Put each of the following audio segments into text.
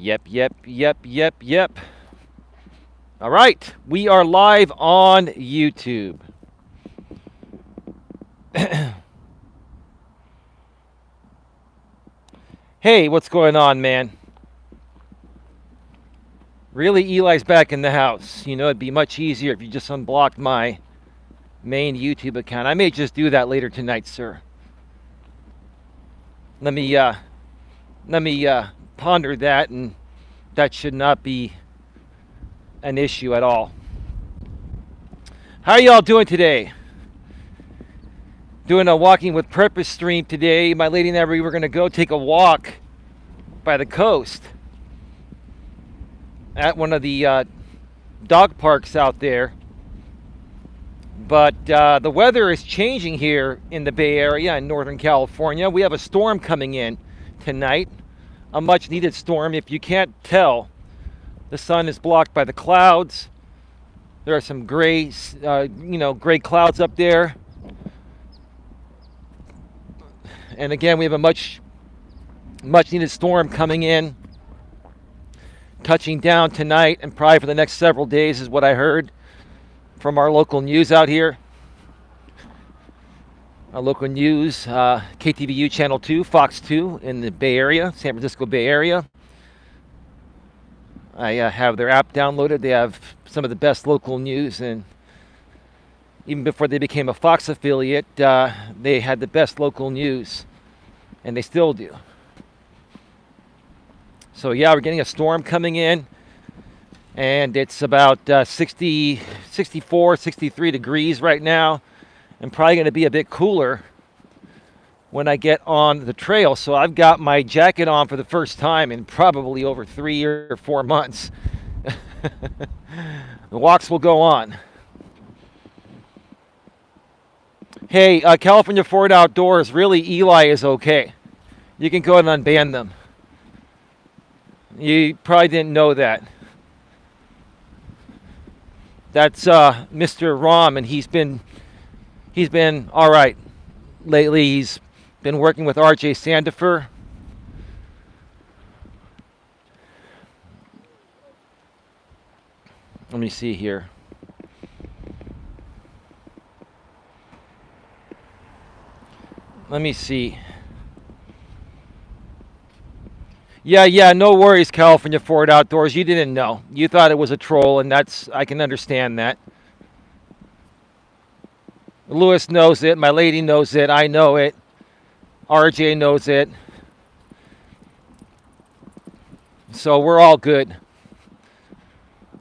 Yep. All right, we are live on YouTube. Hey, what's going on, man? Really, Eli's back in the house. You know, it'd be much easier if you just unblocked my main YouTube account. I may just do that later tonight, sir. Let me ponder that, and that should not be an issue at all. How are y'all doing today? Doing a Walking with Purpose stream today. My lady and I, we were going to go take a walk by the coast at one of the dog parks out there. But the weather is changing here in the Bay Area in Northern California. We have a storm coming in tonight, a much needed storm. If you can't tell, the sun is blocked by the clouds. There are some gray clouds up there. And again, we have a much needed storm coming in, touching down tonight and probably for the next several days is what I heard from our local news out here. Our local news, KTVU Channel 2, Fox 2 in the Bay Area, San Francisco Bay Area. I have their app downloaded. They have some of the best local news, and even before they became a Fox affiliate, they had the best local news, and they still do. So yeah, we're getting a storm coming in, and it's about 64, 63 degrees right now, and probably going to be a bit cooler when I get on the trail. So I've got my jacket on for the first time in probably over 3 or 4 months. The walks will go on. Hey, California Forward Outdoors, really, Eli is okay. You can go ahead and unban them. You probably didn't know that. That's Mr. Rom, and he's been all right lately. He's been working with RJ Sandifer. Let me see here. Let me see. Yeah, no worries, California Forward Outdoors. You didn't know. You thought it was a troll, and I can understand that. Lewis knows it. My lady knows it. I know it. RJ knows it. So we're all good.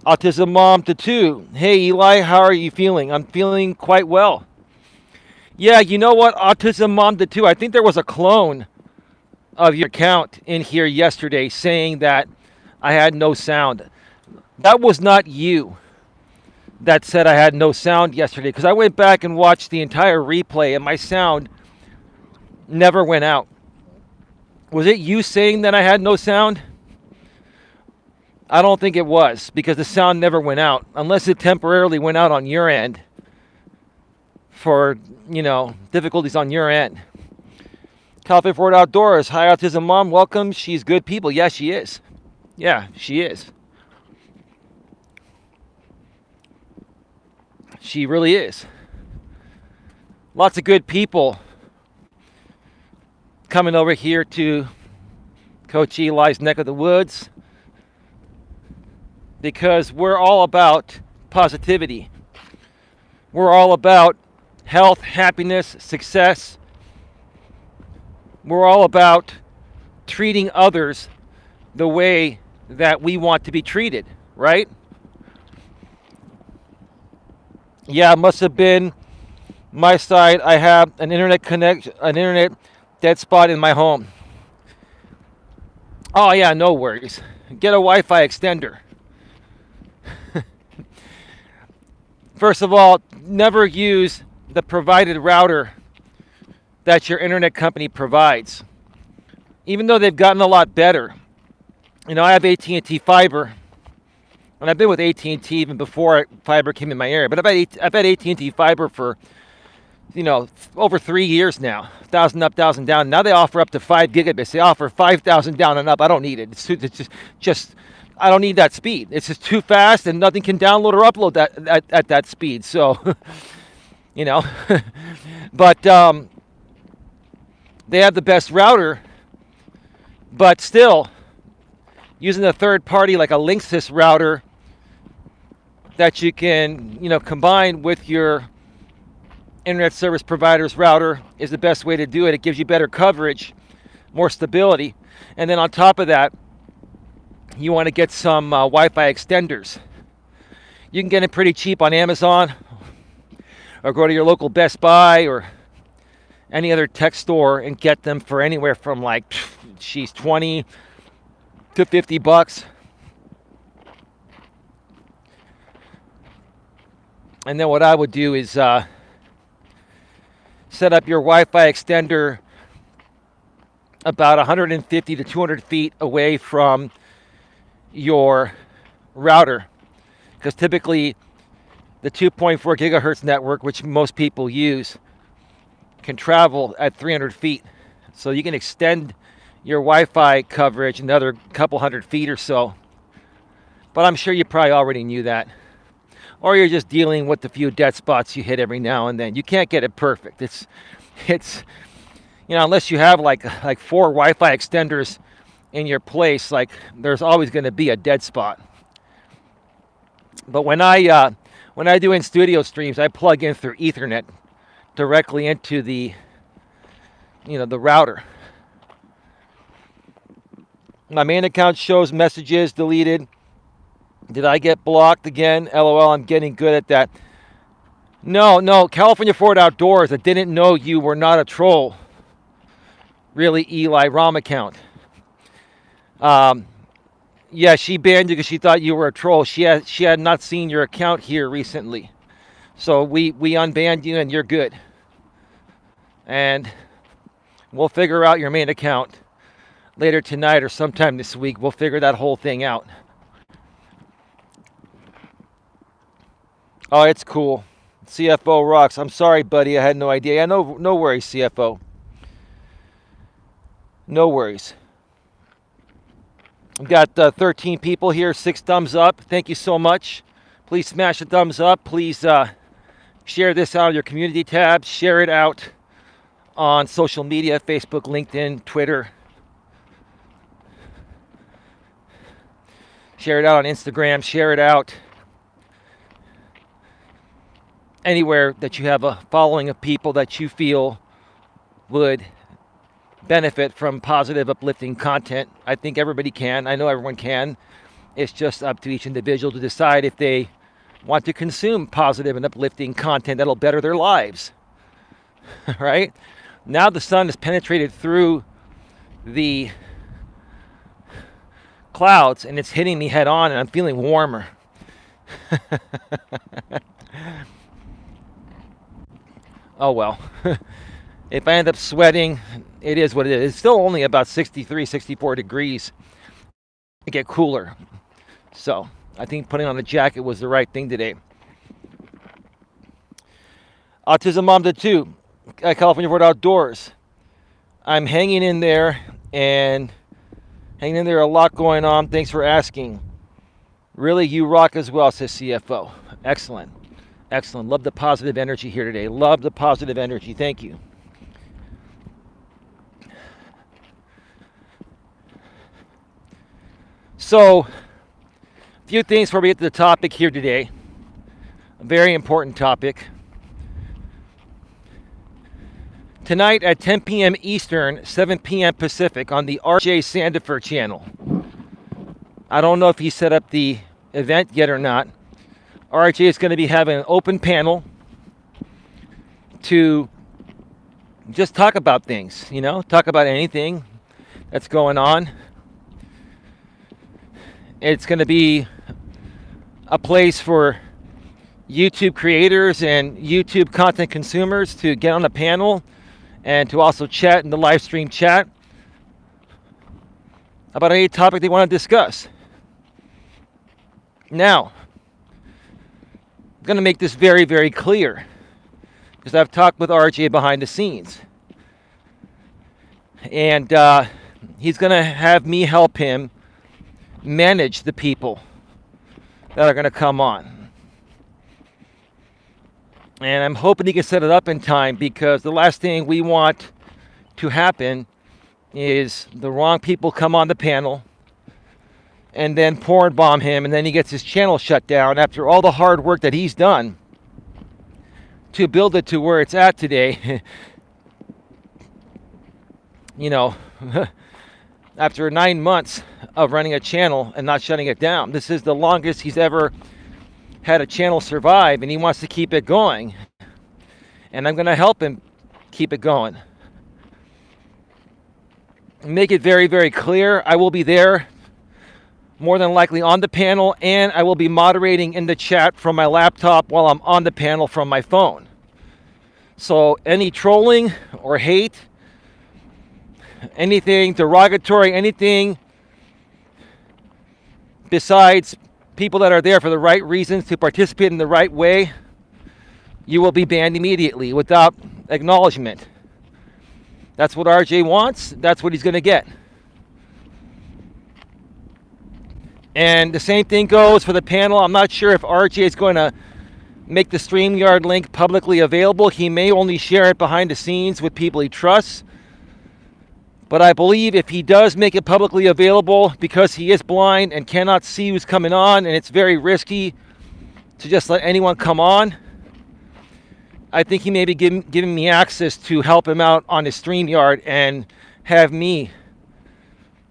Autism Mom to 2. Hey, Eli, how are you feeling? I'm feeling quite well. Yeah, you know what? Autism Mom to 2. I think there was a clone of your account in here yesterday saying that I had no sound. That was not you that said I had no sound yesterday, because I went back and watched the entire replay and my sound never went out. Was it you saying that I had no sound? I don't think it was, because the sound never went out, unless it temporarily went out on your end for, difficulties on your end. California Forward Outdoors. Hi, Autism Mom. Welcome. She's good people. Yeah, she is. Yeah, she is. She really is. Lots of good people coming over here to Coach Eli's neck of the woods, because we're all about positivity. We're all about health, happiness, success. We're all about treating others the way that we want to be treated, right? Yeah, it must have been my side. I have an internet dead spot in my home. Oh yeah, no worries. Get a Wi-Fi extender. First of all, never use the provided router that your internet company provides, even though they've gotten a lot better. I have AT&T fiber, and I've been with AT&T even before fiber came in my area, but I've had AT&T fiber for over 3 years now. 1,000 up, 1,000 down. Now they offer up to 5 gigabits. They offer 5,000 down and up. I don't need it. It's just I don't need that speed. It's just too fast, and nothing can download or upload that at that speed. So, you know, but they have the best router. But still, using a third party like a Linksys router that you can, combine with your internet service provider's router is the best way to do it. It gives you better coverage, more stability. And then on top of that, you want to get some Wi-Fi extenders. You can get it pretty cheap on Amazon, or go to your local Best Buy or any other tech store and get them for anywhere from 20 to $50. And then what I would do is set up your Wi-Fi extender about 150 to 200 feet away from your router, because typically the 2.4 gigahertz network, which most people use, can travel at 300 feet. So you can extend your Wi-Fi coverage another couple hundred feet or so. But I'm sure you probably already knew that. Or you're just dealing with the few dead spots you hit every now and then. You can't get it perfect. It's unless you have like 4 Wi-Fi extenders in your place, there's always going to be a dead spot. But when I do in studio streams, I plug in through Ethernet directly into the router. My main account shows messages deleted. Did I get blocked again? LOL, I'm getting good at that. No, California Ford Outdoors. I didn't know you were not a troll. Really, Eli, ROM account. Yeah, she banned you because she thought you were a troll. She had not seen your account here recently. So we unbanned you and you're good. And we'll figure out your main account later tonight or sometime this week. We'll figure that whole thing out. Oh, it's cool. CFO rocks. I'm sorry, buddy. I had no idea. Yeah, no worries, CFO. No worries. We've got 13 people here, 6 thumbs up. Thank you so much. Please smash a thumbs up. Please share this out on your community tabs. Share it out on social media, Facebook, LinkedIn, Twitter. Share it out on Instagram. Share it out anywhere that you have a following of people that you feel would benefit from positive, uplifting content. I think everybody can. I know everyone can. It's just up to each individual to decide if they want to consume positive and uplifting content that'll better their lives. Right? Now the sun has penetrated through the clouds and it's hitting me head on, and I'm feeling warmer. Oh well. If I end up sweating, it is what it is. It's still only about 63, 64 degrees. It get cooler. So I think putting on a jacket was the right thing today. Autism Mom did too. California Ford Outdoors. I'm hanging in there, and hanging in there, a lot going on. Thanks for asking. Really, you rock as well, says CFO. Excellent. Excellent. Love the positive energy here today. Love the positive energy. Thank you. So, a few things before we get to the topic here today. A very important topic. Tonight at 10 p.m. Eastern, 7 p.m. Pacific on the RJ Sandifer channel. I don't know if he set up the event yet or not. RJ is going to be having an open panel to just talk about things, talk about anything that's going on. It's going to be a place for YouTube creators and YouTube content consumers to get on the panel and to also chat in the live stream chat about any topic they want to discuss. Now, I'm going to make this very, very clear. because I've talked with RJ behind the scenes. And he's going to have me help him manage the people that are going to come on. And I'm hoping he can set it up in time, because the last thing we want to happen is the wrong people come on the panel and then porn bomb him, and then he gets his channel shut down after all the hard work that he's done to build it to where it's at today. You know, after 9 months of running a channel and not shutting it down. This is the longest he's ever had a channel survive, and he wants to keep it going. And I'm going to help him keep it going. Make it very, very clear. I will be there, more than likely on the panel, and I will be moderating in the chat from my laptop while I'm on the panel from my phone. So any trolling or hate, anything derogatory, anything besides people that are there for the right reasons to participate in the right way, you will be banned immediately without acknowledgement. That's what RJ wants. That's what he's going to get. And the same thing goes for the panel. I'm not sure if RJ is going to make the StreamYard link publicly available. He may only share it behind the scenes with people he trusts. But I believe if he does make it publicly available, because he is blind and cannot see who's coming on, and it's very risky to just let anyone come on, I think he may be giving me access to help him out on his StreamYard and have me,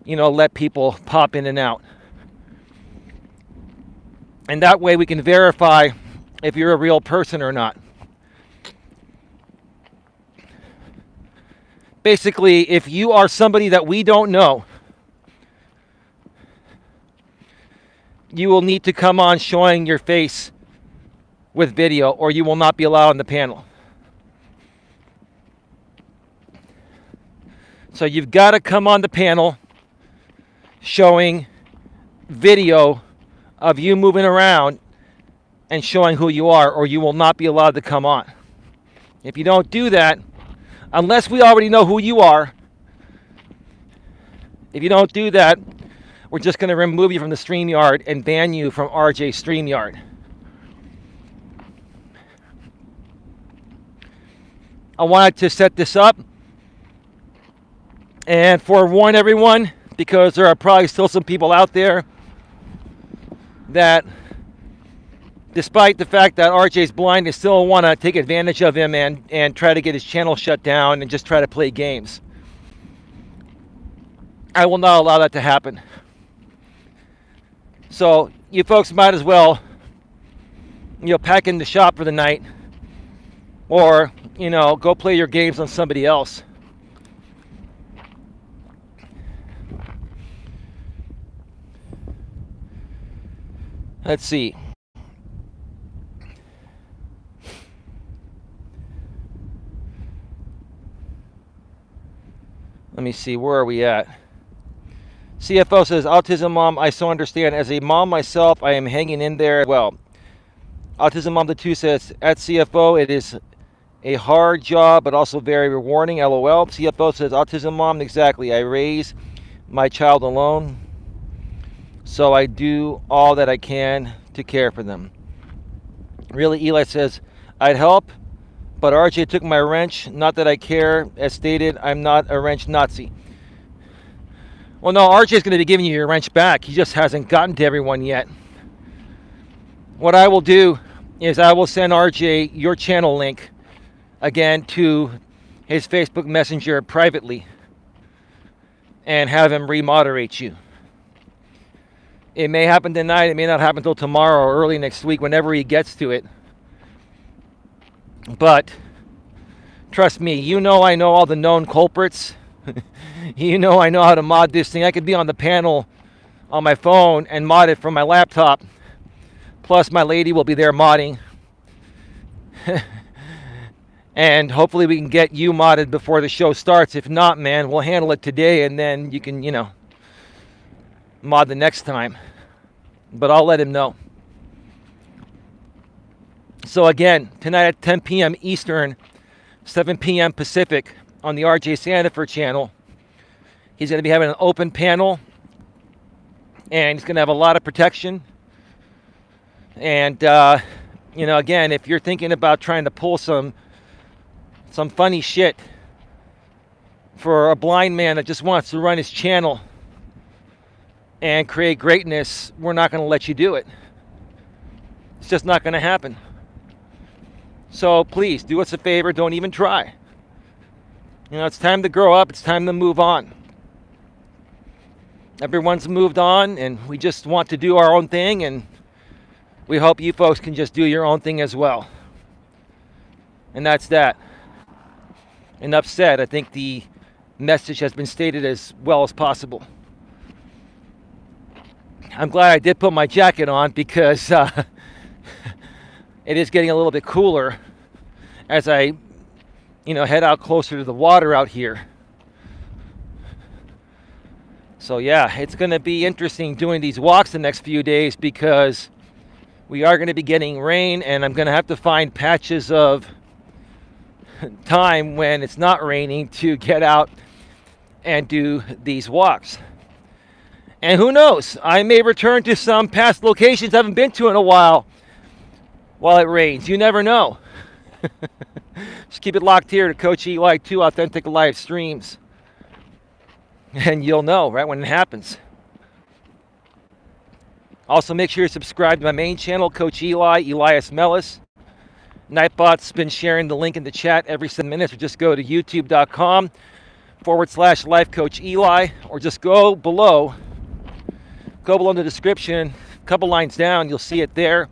let people pop in and out. And that way we can verify if you're a real person or not. Basically, if you are somebody that we don't know, you will need to come on showing your face with video, or you will not be allowed on the panel. So you've got to come on the panel showing video of you moving around and showing who you are, or you will not be allowed to come on. If you don't do that, unless we already know who you are, if you don't do that, we're just going to remove you from the StreamYard and ban you from RJ's StreamYard. I wanted to set this up and forewarn everyone, because there are probably still some people out there that, despite the fact that RJ's blind, they still want to take advantage of him and try to get his channel shut down and just try to play games. I will not allow that to happen. So you folks might as well, pack in the shop for the night, or, go play your games on somebody else. Let's see. Let me see, where are we at? CFO says, Autism Mom, I so understand. As a mom myself, I am hanging in there as well. Autism Mom the 2 says, at CFO, it is a hard job, but also very rewarding. LOL. CFO says, Autism Mom, exactly. I raise my child alone, so I do all that I can to care for them. Really, Eli says, I'd help, but RJ took my wrench. Not that I care. As stated, I'm not a wrench Nazi. Well, no, RJ's going to be giving you your wrench back. He just hasn't gotten to everyone yet. What I will do is I will send RJ your channel link again to his Facebook Messenger privately and have him remoderate you. It may happen tonight. It may not happen until tomorrow or early next week, whenever he gets to it. But trust me, I know all the known culprits. I know how to mod this thing. I could be on the panel on my phone and mod it from my laptop. Plus, my lady will be there modding. And hopefully we can get you modded before the show starts. If not, man, we'll handle it today, and then you can, mod the next time. But I'll let him know. So again, tonight at 10 p.m. Eastern, 7 p.m. Pacific on the RJ Sandiford channel, he's going to be having an open panel, and he's going to have a lot of protection. And, again, if you're thinking about trying to pull some funny shit for a blind man that just wants to run his channel and create greatness, we're not going to let you do it. It's just not going to happen. So please, do us a favor, don't even try. It's time to grow up, it's time to move on. Everyone's moved on, and we just want to do our own thing, and we hope you folks can just do your own thing as well. And that's that. Enough said. I think the message has been stated as well as possible. I'm glad I did put my jacket on because it is getting a little bit cooler as I, head out closer to the water out here. So yeah, it's going to be interesting doing these walks the next few days because we are going to be getting rain, and I'm going to have to find patches of time when it's not raining to get out and do these walks. And who knows, I may return to some past locations I haven't been to in a while it rains. You never know. Just keep it locked here to Coach Eli 2 Authentic Live Streams. And you'll know, right, when it happens. Also, make sure you're subscribed to my main channel, Coach Eli, Elias Melas. Nightbot's been sharing the link in the chat every 7 minutes, or just go to youtube.com/Life Coach Eli, or just go below in the description, a couple lines down, you'll see it there.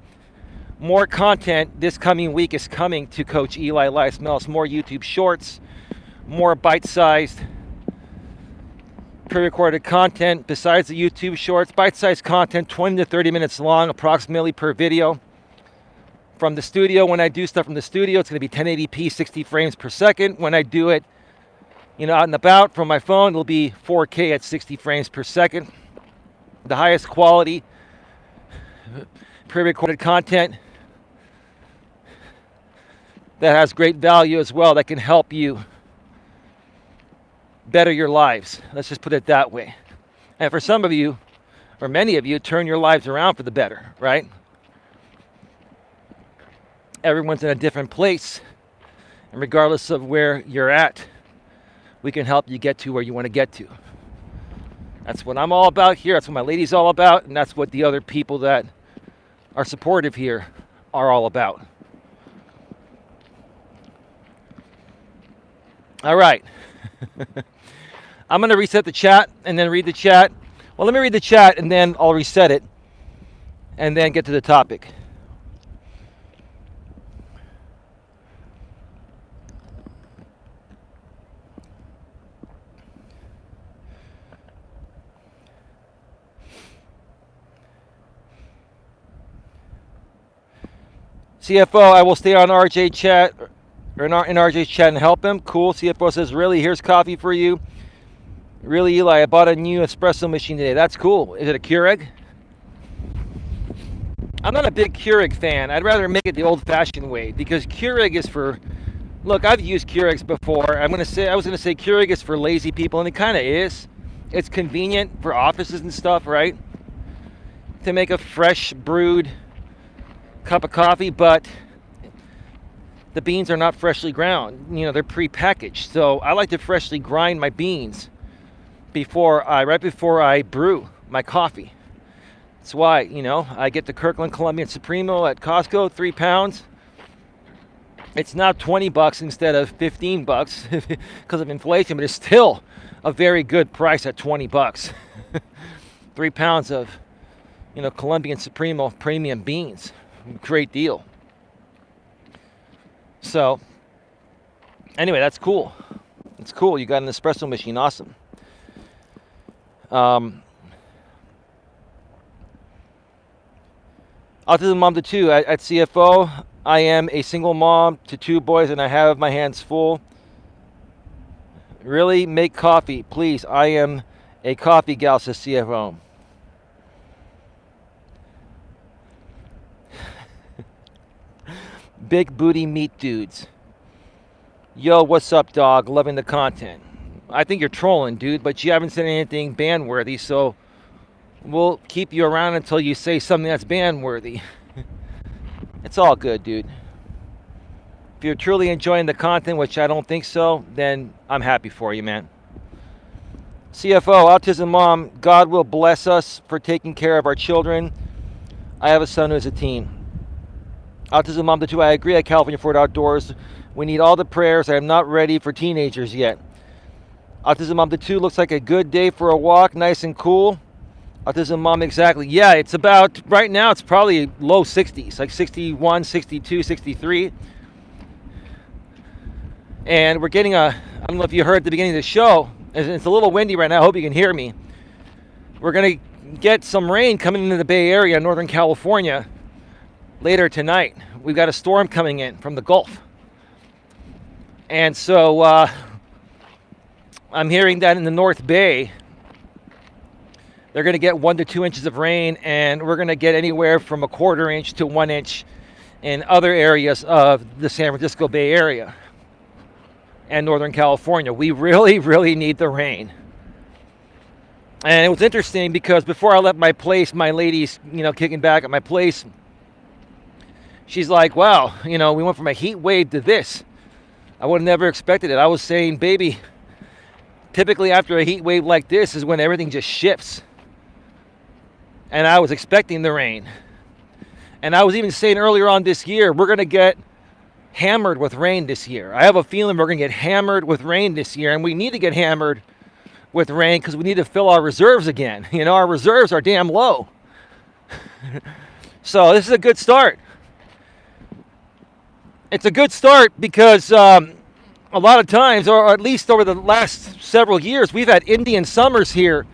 More content this coming week is coming to Coach Eli, Elias Melas. More YouTube shorts, more bite-sized pre-recorded content besides the YouTube shorts. Bite-sized content, 20 to 30 minutes long, approximately per video. From the studio, when I do stuff from the studio, it's going to be 1080p, 60 frames per second. When I do it, out and about from my phone, it'll be 4K at 60 frames per second. The highest quality pre-recorded content that has great value as well, that can help you better your lives. Let's just put it that way. And for some of you, or many of you, turn your lives around for the better, right? Everyone's in a different place, and regardless of where you're at, we can help you get to where you want to get to. That's what I'm all about here. That's what my lady's all about, and that's what the other people that are supportive here are all about. All right. I'm going to reset the chat and then read the chat. Well, let me read the chat, and then I'll reset it, and then get to the topic. CFO, I will stay on RJ chat, or in RJ's chat and help him. Cool. CFO says, really? Here's coffee for you. Really, Eli? I bought a new espresso machine today. That's cool. Is it a Keurig? I'm not a big Keurig fan. I'd rather make it the old-fashioned way, because Keurig is for... Look, I've used Keurigs before. I was going to say Keurig is for lazy people, and it kind of is. It's convenient for offices and stuff, right? To make a fresh brewed cup of coffee, but the beans are not freshly ground. They're pre-packaged. So I like to freshly grind my beans right before I brew my coffee. That's why, I get the Kirkland Colombian Supremo at Costco, 3 pounds. It's now $20 instead of $15 because of inflation, but it's still a very good price at $20. 3 pounds of, Colombian Supremo premium beans. Great deal. So, anyway, that's cool. It's cool. You got an espresso machine. Awesome. Autism mom to 2 at CFO. I am a single mom to 2 boys, and I have my hands full. Really, make coffee, please. I am a coffee gal, says CFO. Big booty meat dudes. Yo, what's up, dog? Loving the content. I think you're trolling, dude, but you haven't said anything ban-worthy, so we'll keep you around until you say something that's ban-worthy. It's all good, dude. If you're truly enjoying the content, which I don't think so, then I'm happy for you, man. CFO, Autism Mom, God will bless us for taking care of our children. I have a son who's a teen. Autism Mom, the two, I agree at California Ford Outdoors. We need all the prayers. I am not ready for teenagers yet. Autism Mom, the two, looks like a good day for a walk, nice and cool. Autism Mom, exactly. Yeah, it's about, right now, it's probably low 60s, like 61, 62, 63. And we're getting I don't know if you heard at the beginning of the show, it's a little windy right now, I hope you can hear me. We're going to get some rain coming into the Bay Area, Northern California, later tonight. We've got a storm coming in from the Gulf. And so I'm hearing that in the North Bay, they're going to get 1 to 2 inches of rain, and we're going to get anywhere from a 1/4 inch to 1 inch in other areas of the San Francisco Bay Area and Northern California. We really, really need the rain. And it was interesting because before I left my place, my lady's, kicking back at my place. She's like, wow, we went from a heat wave to this. I would have never expected it. I was saying, baby, typically after a heat wave like this is when everything just shifts. And I was expecting the rain. And I was even saying earlier on this year, we're going to get hammered with rain this year. I have a feeling we're going to get hammered with rain this year. And we need to get hammered with rain because we need to fill our reserves again. Our reserves are damn low. So this is a good start. It's a good start because a lot of times, or at least over the last several years, we've had Indian summers here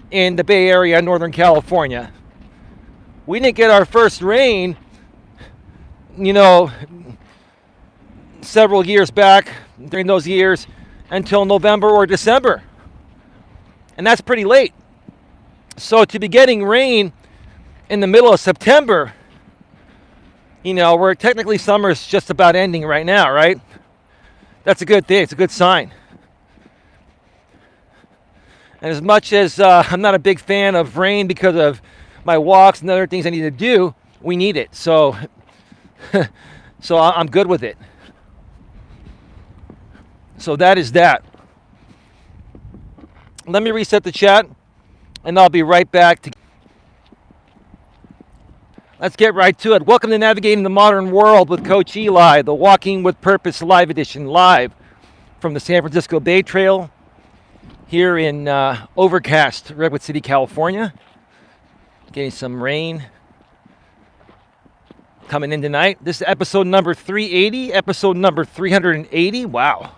in the Bay Area, Northern California. We didn't get our first rain, several years back during those years until November or December. And that's pretty late. So to be getting rain in the middle of September, we're technically summer's just about ending right now, right? That's a good thing. It's a good sign. And as much as I'm not a big fan of rain because of my walks and other things I need to do, we need it. So, so I'm good with it. So that is that. Let me reset the chat, and I'll be right back. Let's get right to it. Welcome to Navigating the Modern World with Coach Eli, the Walking with Purpose Live Edition, live from the San Francisco Bay Trail here in overcast Redwood City, California. Getting some rain coming in tonight. This is episode number 380, episode number 380. Wow.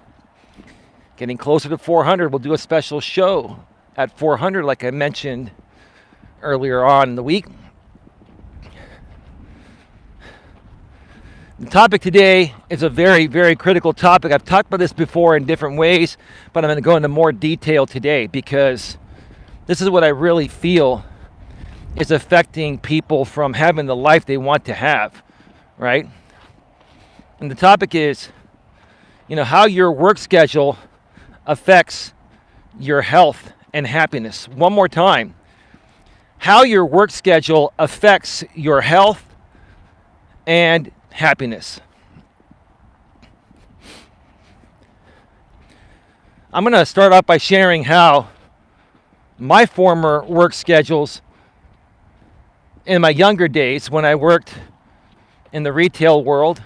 Getting closer to 400. We'll do a special show at 400, like I mentioned earlier on in the week. The topic today is a very, very critical topic. I've talked about this before in different ways, but I'm going to go into more detail today because this is what I really feel is affecting people from having the life they want to have, right? And the topic is, how your work schedule affects your health and happiness. One more time. How your work schedule affects your health and happiness. I'm going to start off by sharing how my former work schedules in my younger days when I worked in the retail world,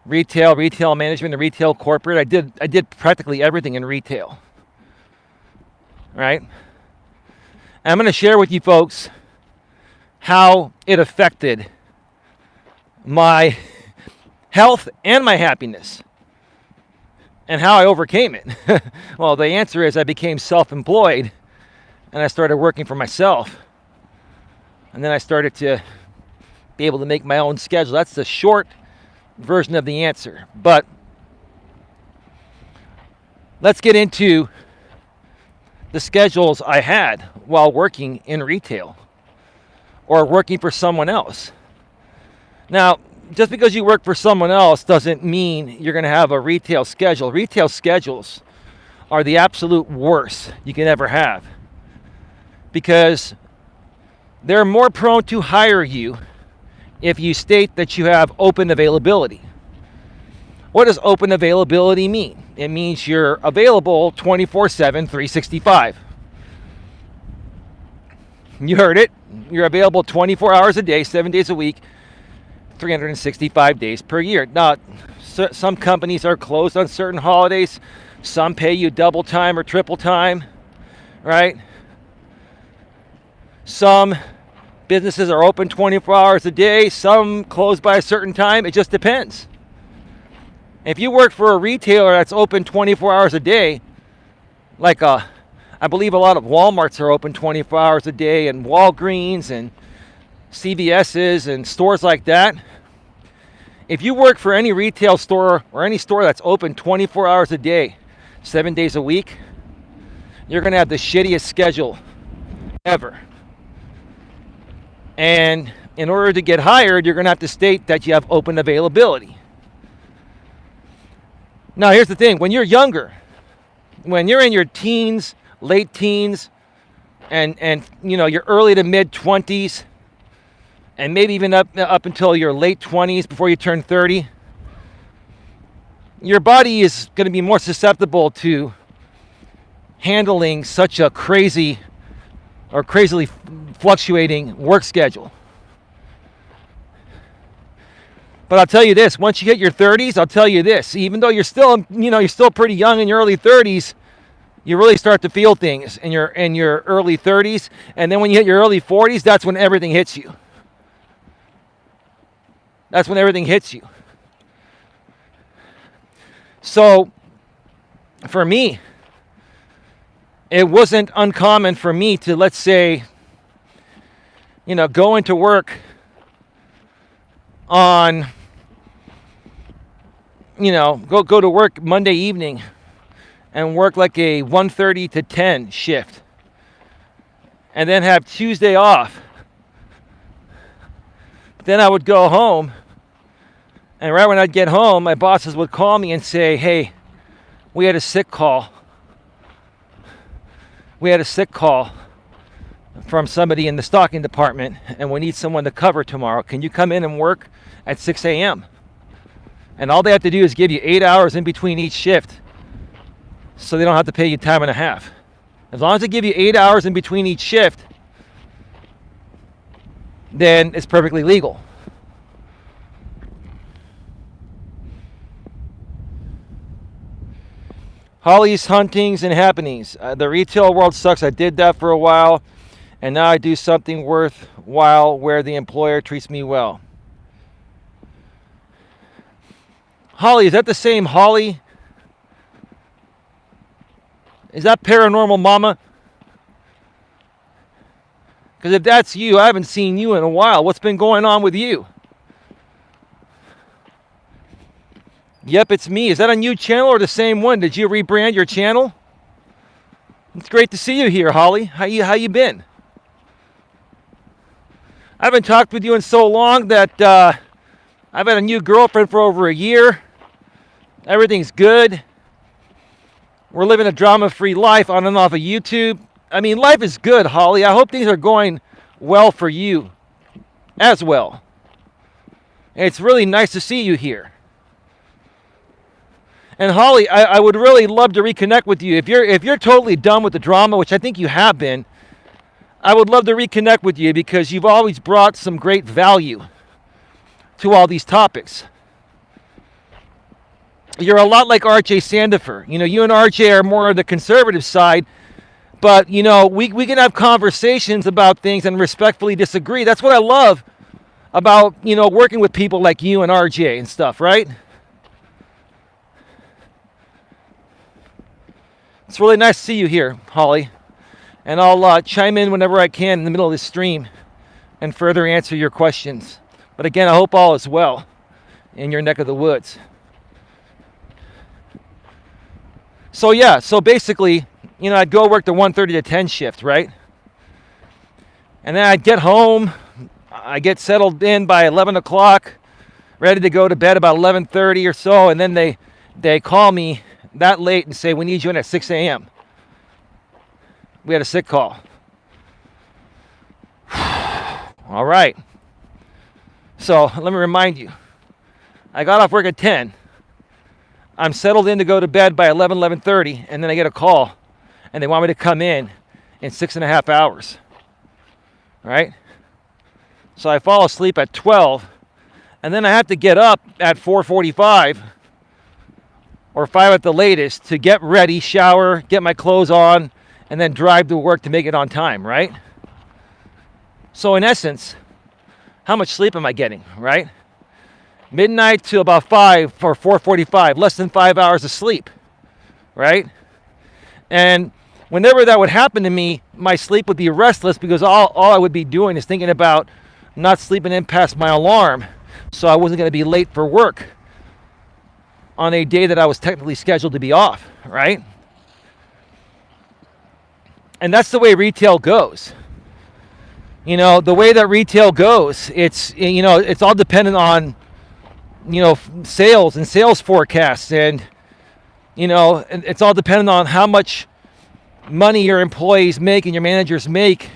retail management, and retail corporate. I did practically everything in retail. Right? And I'm going to share with you folks how it affected my health and my happiness and how I overcame it. Well, the answer is I became self-employed and I started working for myself. And then I started to be able to make my own schedule. That's the short version of the answer. But let's get into the schedules I had while working in retail or working for someone else. Now, just because you work for someone else doesn't mean you're going to have a retail schedule. Retail schedules are the absolute worst you can ever have because they're more prone to hire you if you state that you have open availability. What does open availability mean? It means you're available 24/7, 365. You heard it. You're available 24 hours a day, 7 days a week, 365 days per year. Now, some companies are closed on certain holidays. Some pay you double time or triple time, right? Some businesses are open 24 hours a day. Some close by a certain time. It just depends. If you work for a retailer that's open 24 hours a day, like I believe a lot of Walmarts are open 24 hours a day, and Walgreens and CVS's and stores like that. If you work for any retail store or any store that's open 24 hours a day, 7 days a week, you're going to have the shittiest schedule ever. And in order to get hired, you're going to have to state that you have open availability. Now, here's the thing. When you're younger, when you're in your teens, late teens, and you know, your early to mid 20s, and maybe even up until your late 20s before you turn 30, your body is going to be more susceptible to handling such a crazily fluctuating work schedule. But I'll tell you this, once you hit your 30s, I'll tell you this, even though you're still pretty young in your early 30s, you really start to feel things in your early 30s, and then when you hit your early 40s, that's when everything hits you. That's when everything hits you. So, for me, it wasn't uncommon for me to, let's say, go into work on, go to work Monday evening and work like a 1:30 to 10 shift, and then have Tuesday off. But then I would go home, and right when I'd get home, my bosses would call me and say, hey, we had a sick call. We had a sick call from somebody in the stocking department, and we need someone to cover tomorrow. Can you come in and work at 6 a.m.? And all they have to do is give you 8 hours in between each shift, so they don't have to pay you time and a half. As long as they give you 8 hours in between each shift, then it's perfectly legal. Holly's huntings and happenings. The retail world sucks. I did that for a while, and now I do something worthwhile where the employer treats me well. Holly, is that the same Holly? Is that Paranormal Mama? Because if that's you, I haven't seen you in a while. What's been going on with you? Yep, it's me. Is that a new channel or the same one? Did you rebrand your channel? It's great to see you here, Holly. How you been? I haven't talked with you in so long that I've had a new girlfriend for over a year. Everything's good. We're living a drama-free life on and off of YouTube. I mean, life is good, Holly. I hope things are going well for you as well. And it's really nice to see you here. And Holly, I would really love to reconnect with you. If you're totally done with the drama, which I think you have been, I would love to reconnect with you because you've always brought some great value to all these topics. You're a lot like R.J. Sandifer. You and R.J. are more on the conservative side, but, we can have conversations about things and respectfully disagree. That's what I love about, working with people like you and R.J. and stuff, right? It's really nice to see you here, Holly. And I'll chime in whenever I can in the middle of this stream and further answer your questions. But again, I hope all is well in your neck of the woods. So basically, I'd go work the 1:30 to 10 shift, right? And then I'd get home. I get settled in by 11 o'clock, ready to go to bed about 11:30 or so, and then they call me that late and say, we need you in at 6 a.m. We had a sick call. All right. So let me remind you, I got off work at 10. I'm settled in to go to bed by 11:30, and then I get a call, and they want me to come in 6.5 hours. Right? So I fall asleep at 12, and then I have to get up at 4:45 or 5 at the latest to get ready, shower, get my clothes on, and then drive to work to make it on time, right? So in essence, how much sleep am I getting, right? Midnight to about 5 or 4:45, less than 5 hours of sleep, right? And whenever that would happen to me, my sleep would be restless because all I would be doing is thinking about not sleeping in past my alarm, so I wasn't going to be late for work on a day that I was technically scheduled to be off, right? And that's the way retail goes. You know, the way that retail goes, it's all dependent on, sales and sales forecasts, and, it's all dependent on how much money your employees make and your managers make,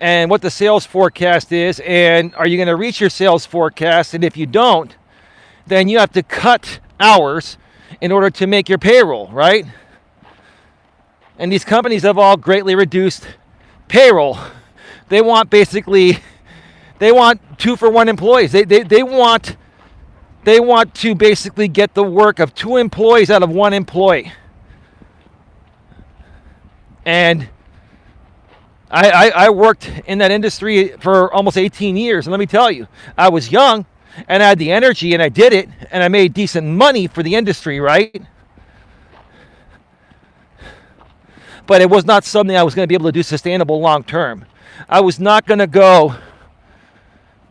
and what the sales forecast is, and are you going to reach your sales forecast? And if you don't, then you have to cut hours in order to make your payroll, right? And these companies have all greatly reduced payroll. They want 2-for-1 employees. They want to basically get the work of 2 employees out of 1 employee. And I worked in that industry for almost 18 years, and let me tell you, I was young, and I had the energy, and I did it, and I made decent money for the industry, right? But it was not something I was going to be able to do sustainable long term. I was not going to go,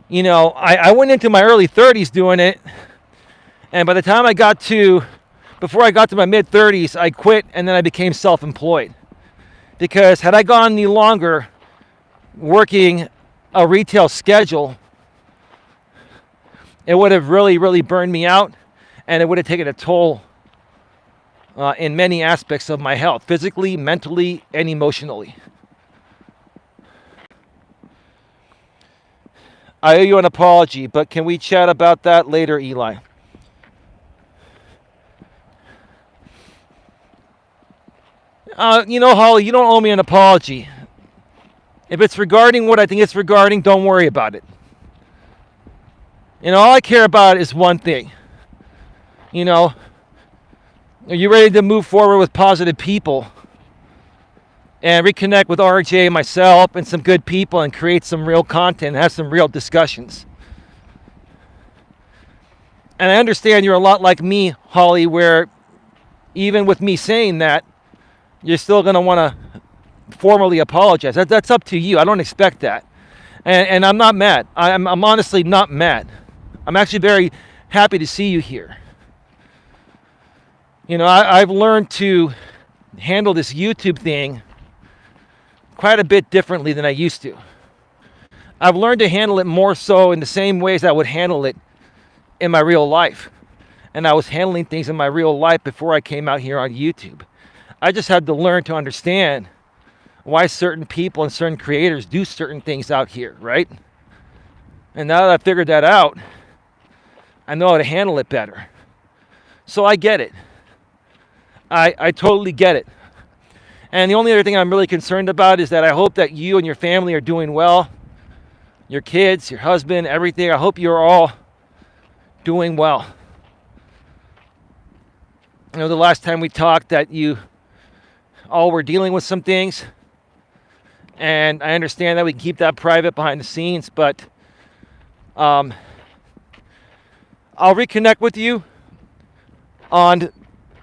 I went into my early 30s doing it, and by the time before I got to my mid 30s, I quit, and then I became self-employed. Because had I gone any longer working a retail schedule, it would have really, really burned me out, and it would have taken a toll in many aspects of my health, physically, mentally, and emotionally. I owe you an apology, but can we chat about that later, Eli? Holly, you don't owe me an apology. If it's regarding what I think it's regarding, don't worry about it. All I care about is one thing. Are you ready to move forward with positive people and reconnect with RJ and myself and some good people and create some real content and have some real discussions? And I understand you're a lot like me, Holly, where even with me saying that, you're still going to want to formally apologize. That's up to you. I don't expect that. And I'm not mad. I'm honestly not mad. I'm actually very happy to see you here. I've learned to handle this YouTube thing quite a bit differently than I used to. I've learned to handle it more so in the same ways I would handle it in my real life. And I was handling things in my real life before I came out here on YouTube. I just had to learn to understand why certain people and certain creators do certain things out here, right? And now that I figured that out, I know how to handle it better. So I get it. I totally get it. And the only other thing I'm really concerned about is that I hope that you and your family are doing well. Your kids, your husband, everything. I hope you're all doing well. The last time we talked that you all were dealing with some things. And I understand that we can keep that private behind the scenes, but I'll reconnect with you on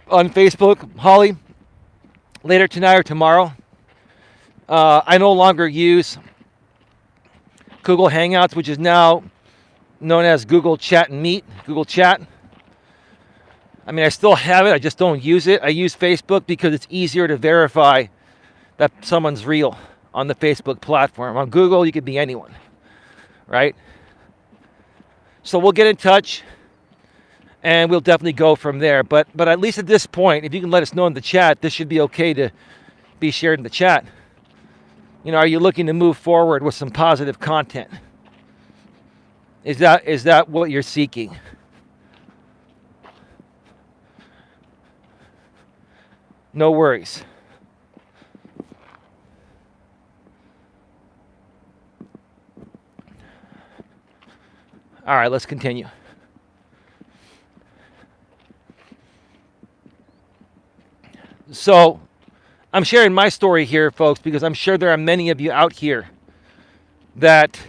Facebook, Holly, later tonight or tomorrow. I no longer use Google Hangouts, which is now known as Google Chat and Meet, Google Chat. I mean, I still have it. I just don't use it. I use Facebook because it's easier to verify that someone's real on the Facebook platform. On Google, you could be anyone, right? So we'll get in touch. and we'll definitely go from there. But at least at this point, if you can let us know in the chat, this should be okay to be shared in the chat. Are you looking to move forward with some positive content? Is that what you're seeking? No worries. All right, let's continue. So, I'm sharing my story here, folks, because I'm sure there are many of you out here that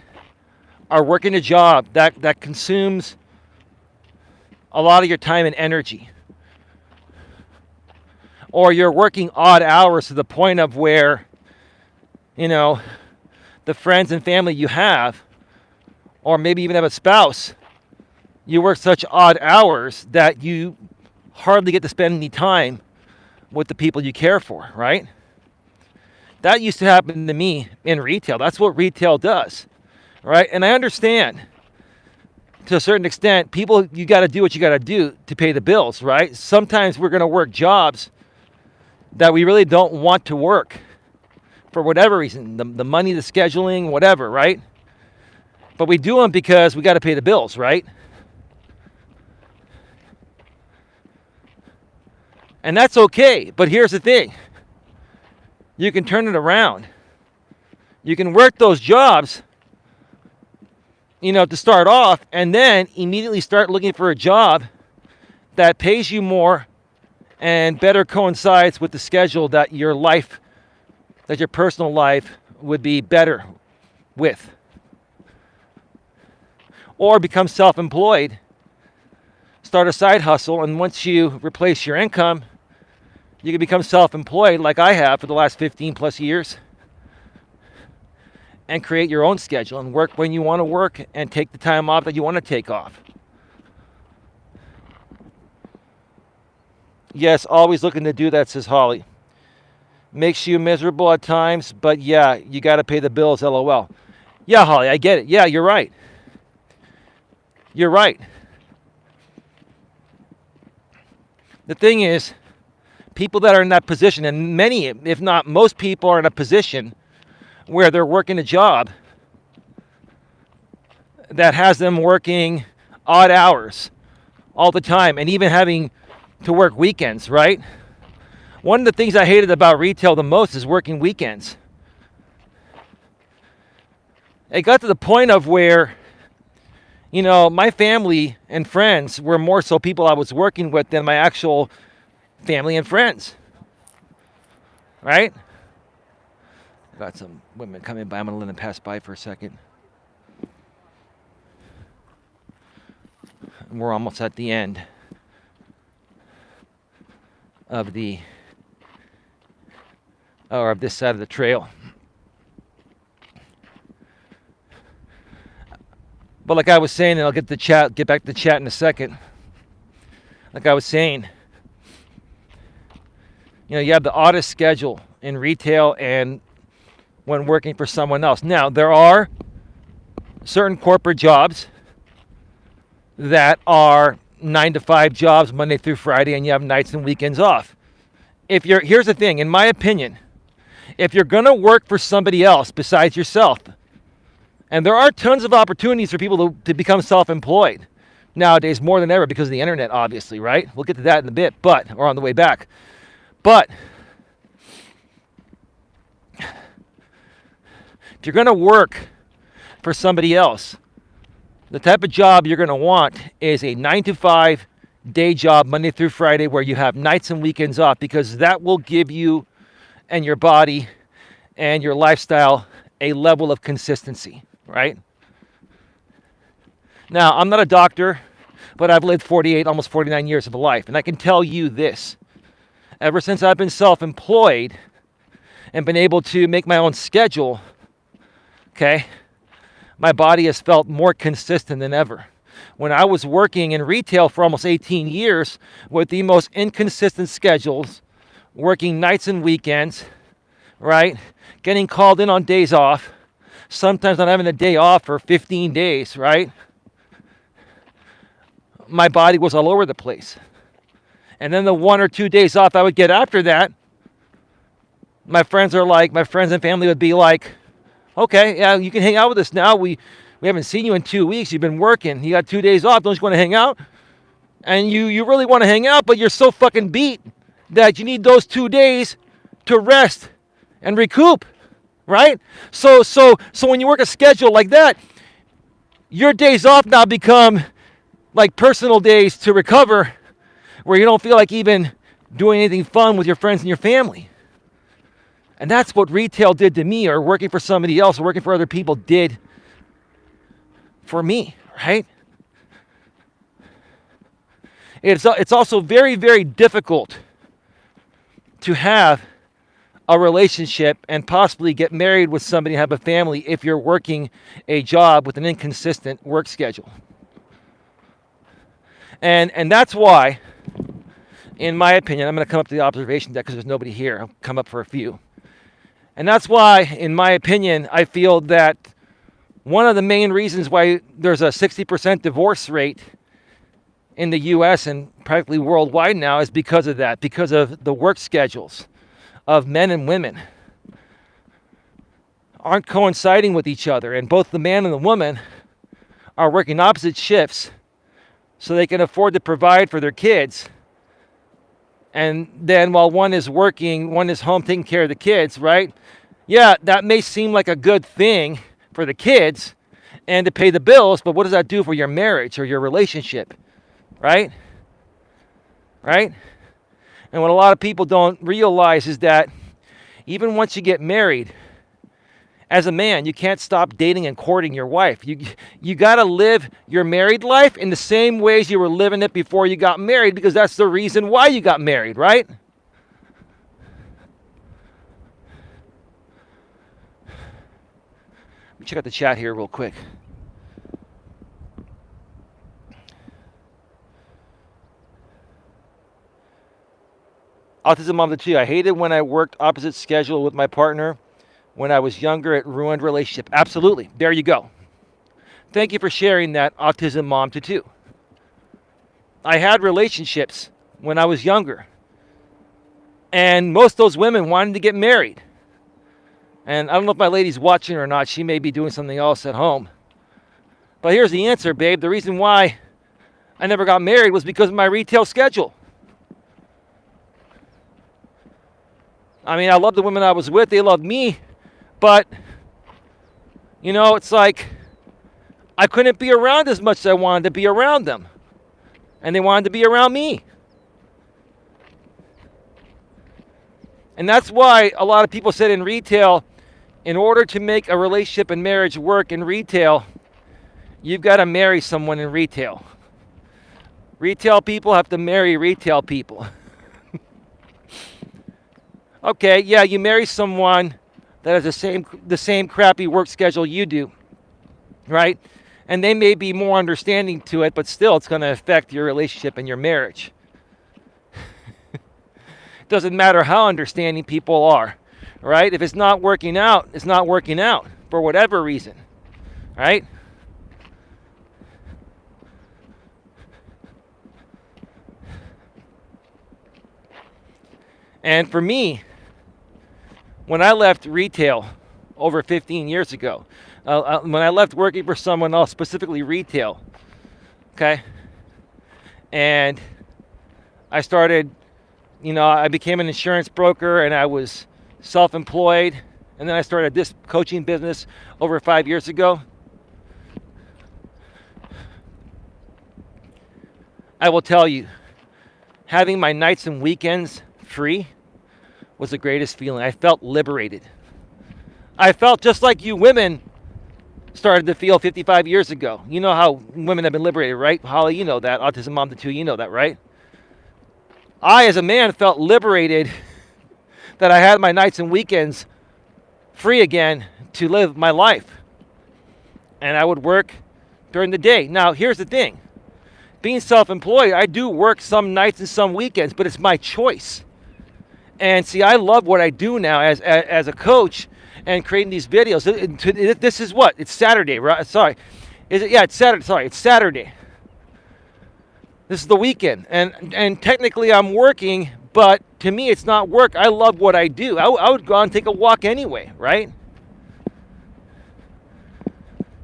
are working a job that consumes a lot of your time and energy. Or you're working odd hours to the point of where, the friends and family you have, or maybe even have a spouse, you work such odd hours that you hardly get to spend any time with the people you care for, right? That used to happen to me in retail. That's what retail does, right? And I understand to a certain extent, people, you got to do what you got to do to pay the bills, right? Sometimes we're going to work jobs that we really don't want to work for whatever reason, the money, the scheduling, whatever, right? But we do them because we got to pay the bills, right? And that's okay. But here's the thing. You can turn it around. You can work those jobs, to start off, and then immediately start looking for a job that pays you more and better coincides with the schedule that your personal life would be better with. Or become self-employed, start a side hustle, and once you replace your income, you can become self-employed like I have for the last 15 plus years and create your own schedule and work when you want to work and take the time off that you want to take off. Yes, always looking to do that, says Holly. Makes you miserable at times, but yeah, you got to pay the bills, LOL. Yeah, Holly, I get it. Yeah, you're right. You're right. The thing is, people that are in that position, and many, if not most people, are in a position where they're working a job that has them working odd hours all the time and even having to work weekends, right? One of the things I hated about retail the most is working weekends. It got to the point of where, my family and friends were more so people I was working with than my actual family and friends. Right? Got some women coming by. I'm going to let them pass by for a second. And we're almost at the end of this side of the trail. But like I was saying, and I'll get back to the chat in a second. Like I was saying, you have the oddest schedule in retail and when working for someone else. Now, there are certain corporate jobs that are 9-to-5 jobs, Monday through Friday, and you have nights and weekends off. Here's the thing, in my opinion, if you're going to work for somebody else besides yourself, and there are tons of opportunities for people to become self-employed nowadays more than ever because of the internet, obviously, right? We'll get to that in a bit, or on the way back. But if you're going to work for somebody else, the type of job you're going to want is a 9-to-5 day job, Monday through Friday, where you have nights and weekends off, because that will give you and your body and your lifestyle a level of consistency, right? Now, I'm not a doctor, but I've lived 48, almost 49 years of a life, and I can tell you this. Ever since I've been self-employed and been able to make my own schedule, okay, my body has felt more consistent than ever. When I was working in retail for almost 18 years with the most inconsistent schedules, working nights and weekends, right, getting called in on days off, sometimes not having a day off for 15 days, right? my body was all over the place. And then the 1 or 2 days off I would get after that, my friends and family would be like, okay, yeah, you can hang out with us now. We haven't seen you in 2 weeks. You've been working. You got 2 days off. Don't you want to hang out? And you really want to hang out, but you're so fucking beat that you need those 2 days to rest and recoup, right? So when you work a schedule like that, your days off now become like personal days to recover, where you don't feel like even doing anything fun with your friends and your family. And that's what retail did to me, or working for somebody else, or working for other people did for me, right? It's also very, very difficult to have a relationship and possibly get married with somebody and have a family if you're working a job with an inconsistent work schedule. And that's why, in my opinion, I'm going to come up to the observation deck because there's nobody here. I'll come up for a few. And that's why, in my opinion, I feel that one of the main reasons why there's a 60% divorce rate in the U.S. and practically worldwide now is because of that, because of the work schedules of men and women aren't coinciding with each other, and both the man and the woman are working opposite shifts so they can afford to provide for their kids. And then while one is working, one is home taking care of the kids, right? Yeah, that may seem like a good thing for the kids and to pay the bills, but what does that do for your marriage or your relationship, right? Right? And what a lot of people don't realize is that even once you get married, as a man, you can't stop dating and courting your wife. You got to live your married life in the same ways you were living it before you got married, because that's the reason why you got married, right? Let me check out the chat here real quick. Autism Mom the 2. I hated when I worked opposite schedule with my partner. When I was younger, it ruined relationship. Absolutely. There you go. Thank you for sharing that, Autism Mom to 2. I had relationships when I was younger, and most of those women wanted to get married. And I don't know if my lady's watching or not. She may be doing something else at home. But here's the answer, babe. The reason why I never got married was because of my retail schedule. I mean, I love the women I was with. They loved me. But, you know, it's like I couldn't be around as much as I wanted to be around them. And they wanted to be around me. And that's why a lot of people said in retail, in order to make a relationship and marriage work in retail, you've got to marry someone in retail. Retail people have to marry retail people. Okay, yeah, you marry someone that has the same crappy work schedule you do, right? And they may be more understanding to it, but still it's going to affect your relationship and your marriage. Doesn't matter how understanding people are, right? If it's not working out, it's not working out for whatever reason, right? And for me, when I left retail over 15 years ago, when I left working for someone else, specifically retail, okay, and I started, you know, I became an insurance broker and I was self-employed, and then I started this coaching business over 5 years ago. I will tell you, having my nights and weekends free was the greatest feeling. I felt liberated. I felt just like you women started to feel 55 years ago. You know how women have been liberated, right? Holly, you know that. Autism Mom the 2, you know that, right? I, as a man, felt liberated that I had my nights and weekends free again to live my life. And I would work during the day. Now, here's the thing. Being self-employed, I do work some nights and some weekends, but it's my choice. And see, I love what I do now as a coach and creating these videos. This is what? It's Saturday, right? Sorry. Is it? Yeah, it's Saturday. Sorry, it's Saturday. This is the weekend, and technically I'm working, but to me it's not work. I love what I do. I would go out and take a walk anyway, right?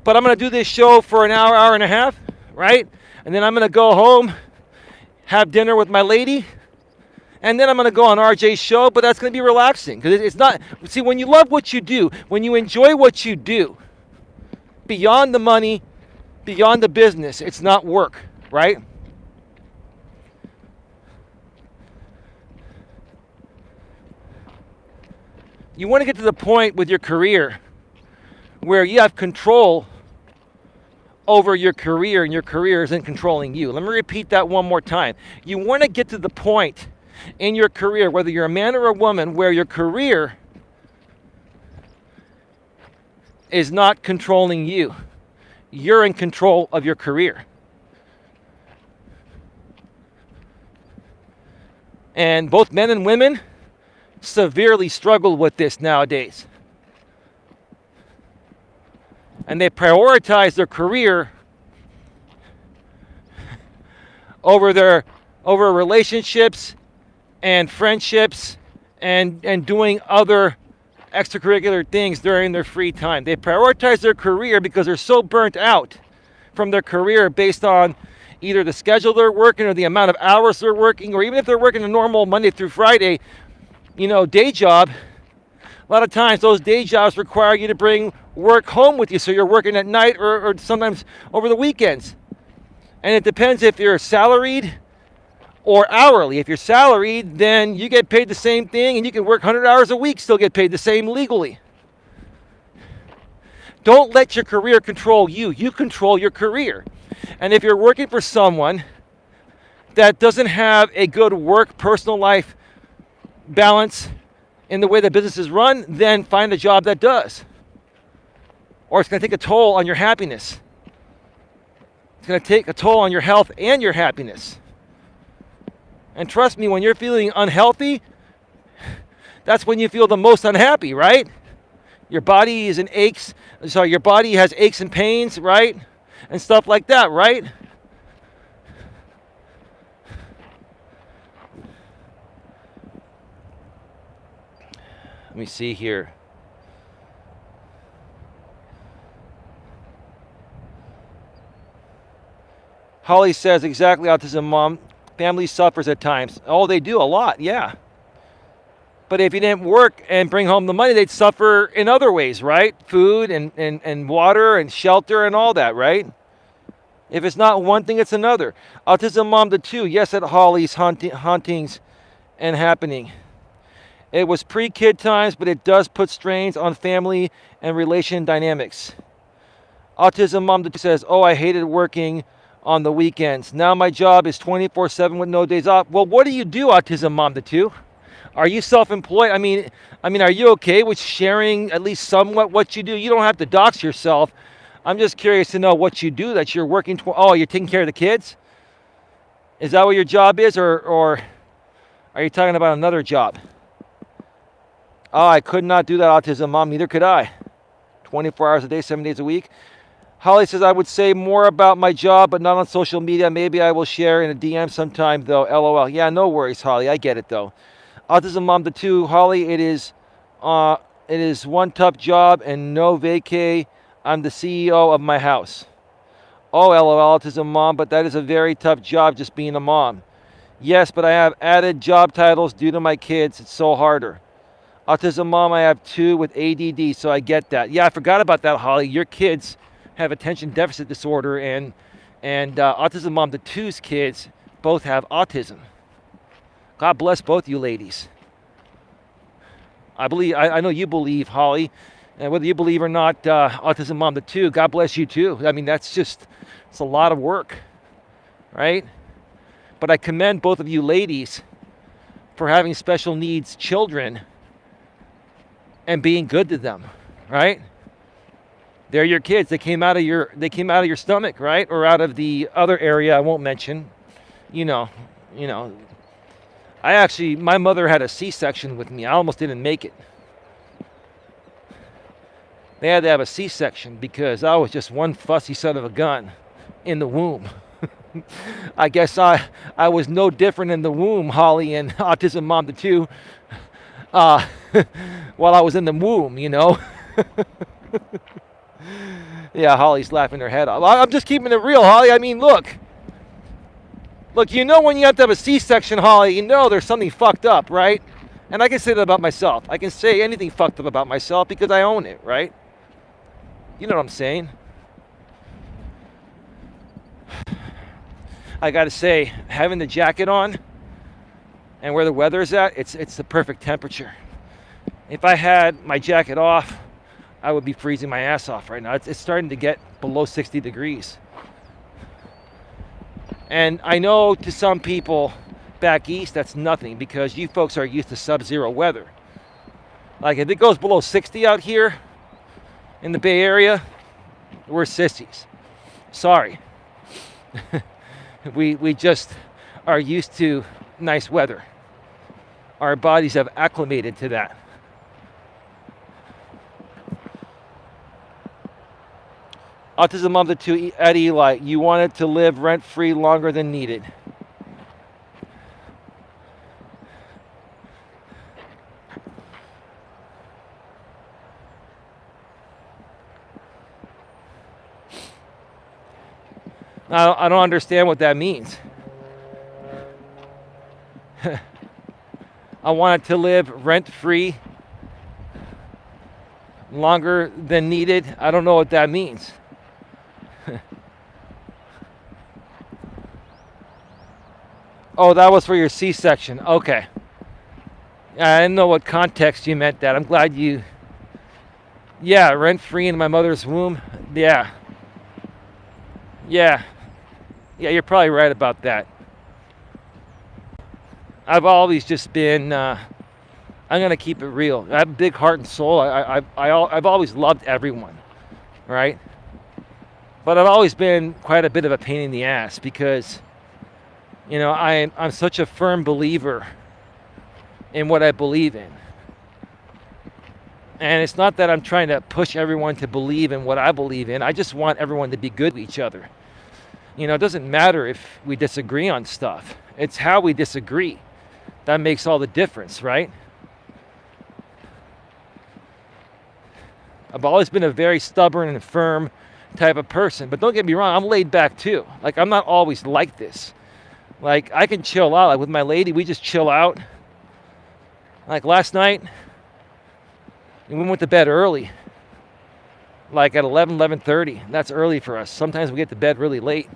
But I'm going to do this show for an hour, hour and a half, right? And then I'm going to go home, have dinner with my lady, and then I'm going to go on RJ's show, but that's going to be relaxing because it's not. See, when you love what you do, when you enjoy what you do, beyond the money, beyond the business, it's not work, right? You want to get to the point with your career where you have control over your career and your career isn't controlling you. Let me repeat that one more time. You want to get to the point in your career, whether you're a man or a woman, where your career is not controlling you. You're in control of your career. And both men and women severely struggle with this nowadays. And they prioritize their career over relationships and friendships and doing other extracurricular things during their free time. They prioritize their career because they're so burnt out from their career based on either the schedule they're working or the amount of hours they're working, or even if they're working a normal Monday through Friday, day job. A lot of times those day jobs require you to bring work home with you, so you're working at night or sometimes over the weekends. And it depends if you're salaried or hourly. If you're salaried, then you get paid the same thing and you can work 100 hours a week, still get paid the same legally. Don't let your career control you. You control your career. And if you're working for someone that doesn't have a good work-personal life balance in the way the business is run, then find a job that does. Or it's going to take a toll on your happiness. It's going to take a toll on your health and your happiness. And trust me, when you're feeling unhealthy, that's when you feel the most unhappy, right? Your body is in aches. Sorry, your body has aches and pains, right? And stuff like that, right? Let me see here. Holly says, exactly, autism mom. Family suffers at times. Oh, they do a lot, yeah. But if you didn't work and bring home the money, they'd suffer in other ways, right? Food and water and shelter and all that, right? If it's not one thing, it's another. Autism mom to two. Yes, at Holly's hauntings and happening. It was pre-kid times, but it does put strains on family and relation dynamics. Autism mom to two says, oh, I hated working on the weekends. Now my job is 24/7 with no days off. Well, what do you do, autism mom to two? Are you self-employed? I mean, are you okay with sharing at least somewhat what you do? You don't have to dox yourself. I'm just curious to know what you do that you're working oh, you're taking care of the kids? Is that what your job is, or are you talking about another job? Oh, I could not do that, autism mom. Neither could I. 24 hours a day, 7 days a week. Holly says, I would say more about my job, but not on social media. Maybe I will share in a DM sometime, though. LOL. Yeah, no worries, Holly. I get it, though. Autism mom to two. Holly, it is one tough job and no vacay. I'm the CEO of my house. Oh, LOL, autism mom, but that is a very tough job just being a mom. Yes, but I have added job titles due to my kids. It's so harder. Autism mom, I have two with ADD, so I get that. Yeah, I forgot about that, Holly. Your kids have attention deficit disorder, and autism mom to two's kids both have autism. God bless both you ladies. I know you believe, Holly, and whether you believe or not, autism mom to two, God bless you too. I mean, it's a lot of work, right? But I commend both of you ladies for having special needs children and being good to them, right? They're your kids. They came out of your stomach, right? Or out of the other area I won't mention. You know. My mother had a C-section with me. I almost didn't make it. They had to have a C-section because I was just one fussy son of a gun in the womb. I guess I was no different in the womb, Holly and Autism Mom the two, uh, while I was in the womb, you know. Yeah, Holly's laughing her head off. I'm just keeping it real, Holly. I mean, look, you know when you have to have a C-section, Holly, you know there's something fucked up, right? And I can say that about myself. I can say anything fucked up about myself because I own it, right? You know what I'm saying? I gotta say, having the jacket on and where the weather's at, it's the perfect temperature. If I had my jacket off, I would be freezing my ass off right now. It's starting to get below 60 degrees. And I know to some people back east, that's nothing because you folks are used to sub-zero weather. Like if it goes below 60 out here in the Bay Area, we're sissies. Sorry. we just are used to nice weather. Our bodies have acclimated to that. Autism Mom the two at Eli, you wanted to live rent-free longer than needed. I don't understand what that means. I wanted to live rent-free longer than needed. I don't know what that means. Oh, that was for your C-section. Okay. I didn't know what context you meant that. I'm glad you... Yeah, rent-free in my mother's womb. Yeah. Yeah, you're probably right about that. I've always just been... I'm going to keep it real. I have a big heart and soul. I've always loved everyone, right? But I've always been quite a bit of a pain in the ass because... You know, I'm such a firm believer in what I believe in. And it's not that I'm trying to push everyone to believe in what I believe in. I just want everyone to be good to each other. You know, it doesn't matter if we disagree on stuff. It's how we disagree that makes all the difference, right? I've always been a very stubborn and firm type of person. But don't get me wrong, I'm laid back too. Like, I'm not always like this. Like, I can chill out. Like, with my lady, we just chill out. Like, last night, we went to bed early. Like, at 11:30. That's early for us. Sometimes we get to bed really late.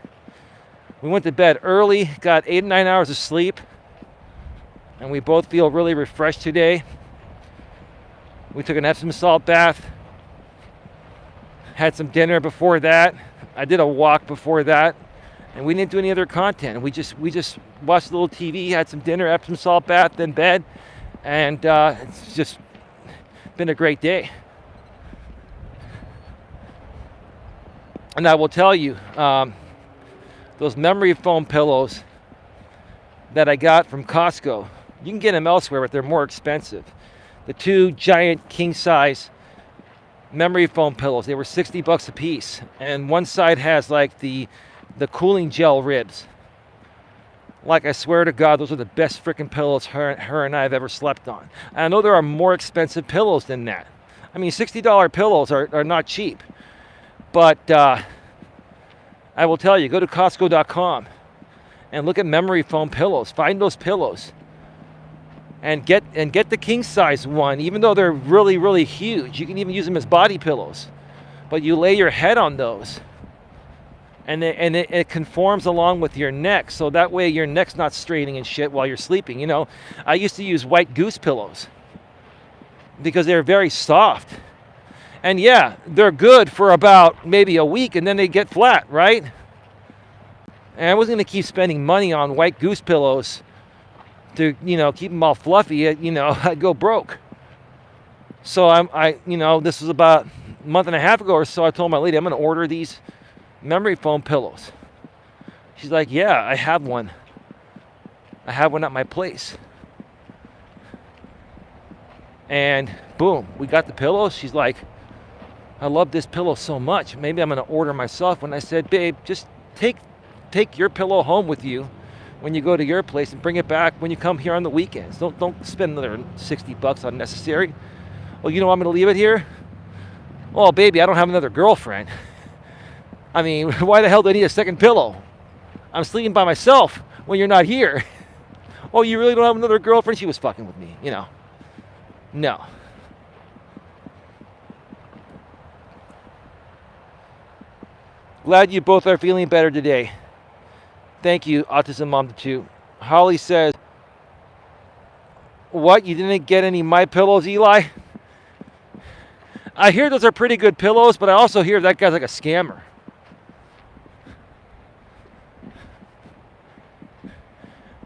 We went to bed early, got 8 or 9 hours of sleep. And we both feel really refreshed today. We took an Epsom salt bath. Had some dinner before that. I did a walk before that. And we didn't do any other content. We just watched a little TV, had some dinner, Epsom salt bath, then bed, and it's just been a great day. And I will tell you, those memory foam pillows that I got from Costco, you can get them elsewhere, but they're more expensive. The two giant king size memory foam pillows, they were $60 a piece, and one side has like the cooling gel ribs. Like, I swear to God, those are the best freaking pillows her and I have ever slept on. And I know there are more expensive pillows than that. I mean, $60 pillows are not cheap. But I will tell you, go to Costco.com and look at memory foam pillows. Find those pillows and get the king size one, even though they're really, really huge. You can even use them as body pillows. But you lay your head on those. And it conforms along with your neck, so that way your neck's not straining and shit while you're sleeping. You know, I used to use white goose pillows because they're very soft. And yeah, they're good for about maybe a week, and then they get flat, right? And I wasn't going to keep spending money on white goose pillows to, you know, keep them all fluffy. You know, I'd go broke. So this was about a month and a half ago or so. I told my lady, I'm going to order these memory foam pillows. She's like, yeah, I have one. I have one at my place. And boom, we got the pillows. She's like, I love this pillow so much. Maybe I'm going to order myself. When I said, babe, just take take your pillow home with you when you go to your place and bring it back when you come here on the weekends. Don't spend another $60 unnecessary. Well, I'm going to leave it here. Oh, baby, I don't have another girlfriend. I mean, why the hell do I need a second pillow? I'm sleeping by myself when you're not here. Oh, you really don't have another girlfriend? She was fucking with me, No. Glad you both are feeling better today. Thank you, Autism Mom 2. Holly says, what, you didn't get any My Pillows, Eli? I hear those are pretty good pillows, but I also hear that guy's like a scammer.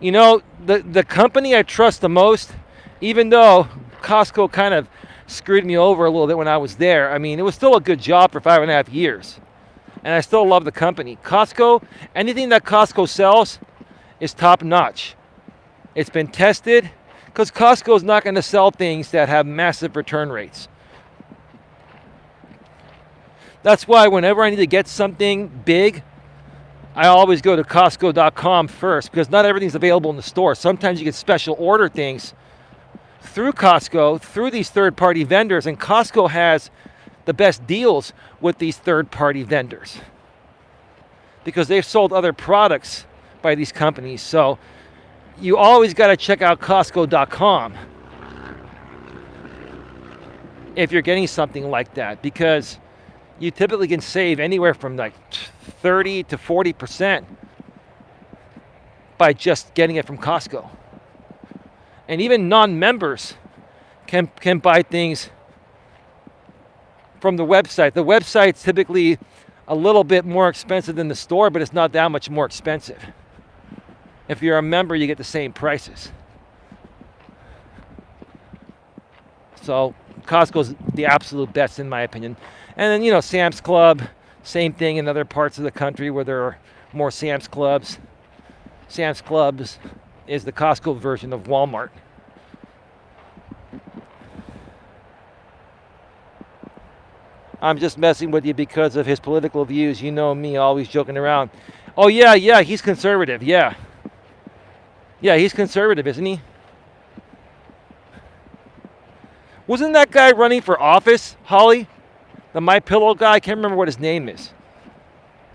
The company I trust the most, even though Costco kind of screwed me over a little bit when I was there, I mean, it was still a good job for 5.5 years. And I still love the company. Costco, anything that Costco sells is top notch. It's been tested, because Costco is not going to sell things that have massive return rates. That's why whenever I need to get something big, I always go to Costco.com first, because not everything's available in the store. Sometimes you get special order things through Costco, through these third-party vendors, and Costco has the best deals with these third-party vendors because they've sold other products by these companies. So you always got to check out Costco.com if you're getting something like that, because you typically can save anywhere from like 30 to 40% by just getting it from Costco. And even non-members can buy things from the website. The website's typically a little bit more expensive than the store, but it's not that much more expensive. If you're a member, you get the same prices. So Costco's the absolute best in my opinion. And then, Sam's Club, same thing in other parts of the country where there are more Sam's Clubs. Sam's Clubs is the Costco version of Walmart. I'm just messing with you because of his political views. You know me, always joking around. Oh, yeah, he's conservative, yeah. Yeah, he's conservative, isn't he? Wasn't that guy running for office, Holly? The My Pillow guy? I can't remember what his name is.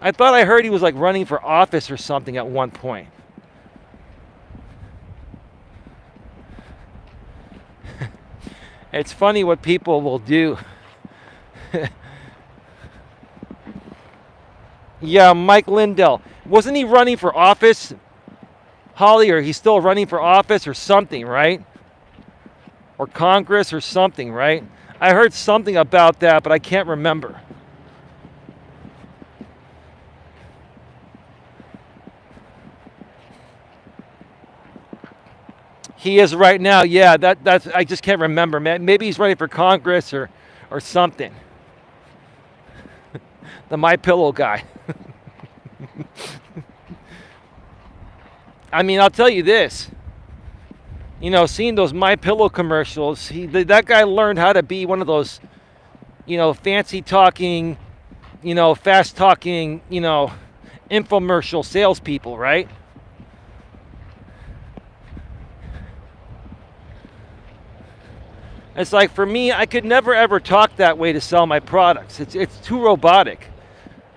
I thought I heard he was like running for office or something at one point. It's funny what people will do. Yeah, Mike Lindell. Wasn't he running for office, Holly, or he's still running for office or something, right? Or Congress or something, right? I heard something about that, but I can't remember. He is right now. Yeah, that's I just can't remember, man. Maybe he's running for Congress or something. The My Pillow guy. I mean, I'll tell you this. Seeing those My Pillow commercials, that guy learned how to be one of those, fancy talking, fast talking, infomercial salespeople, right? It's like, for me, I could never ever talk that way to sell my products. It's too robotic,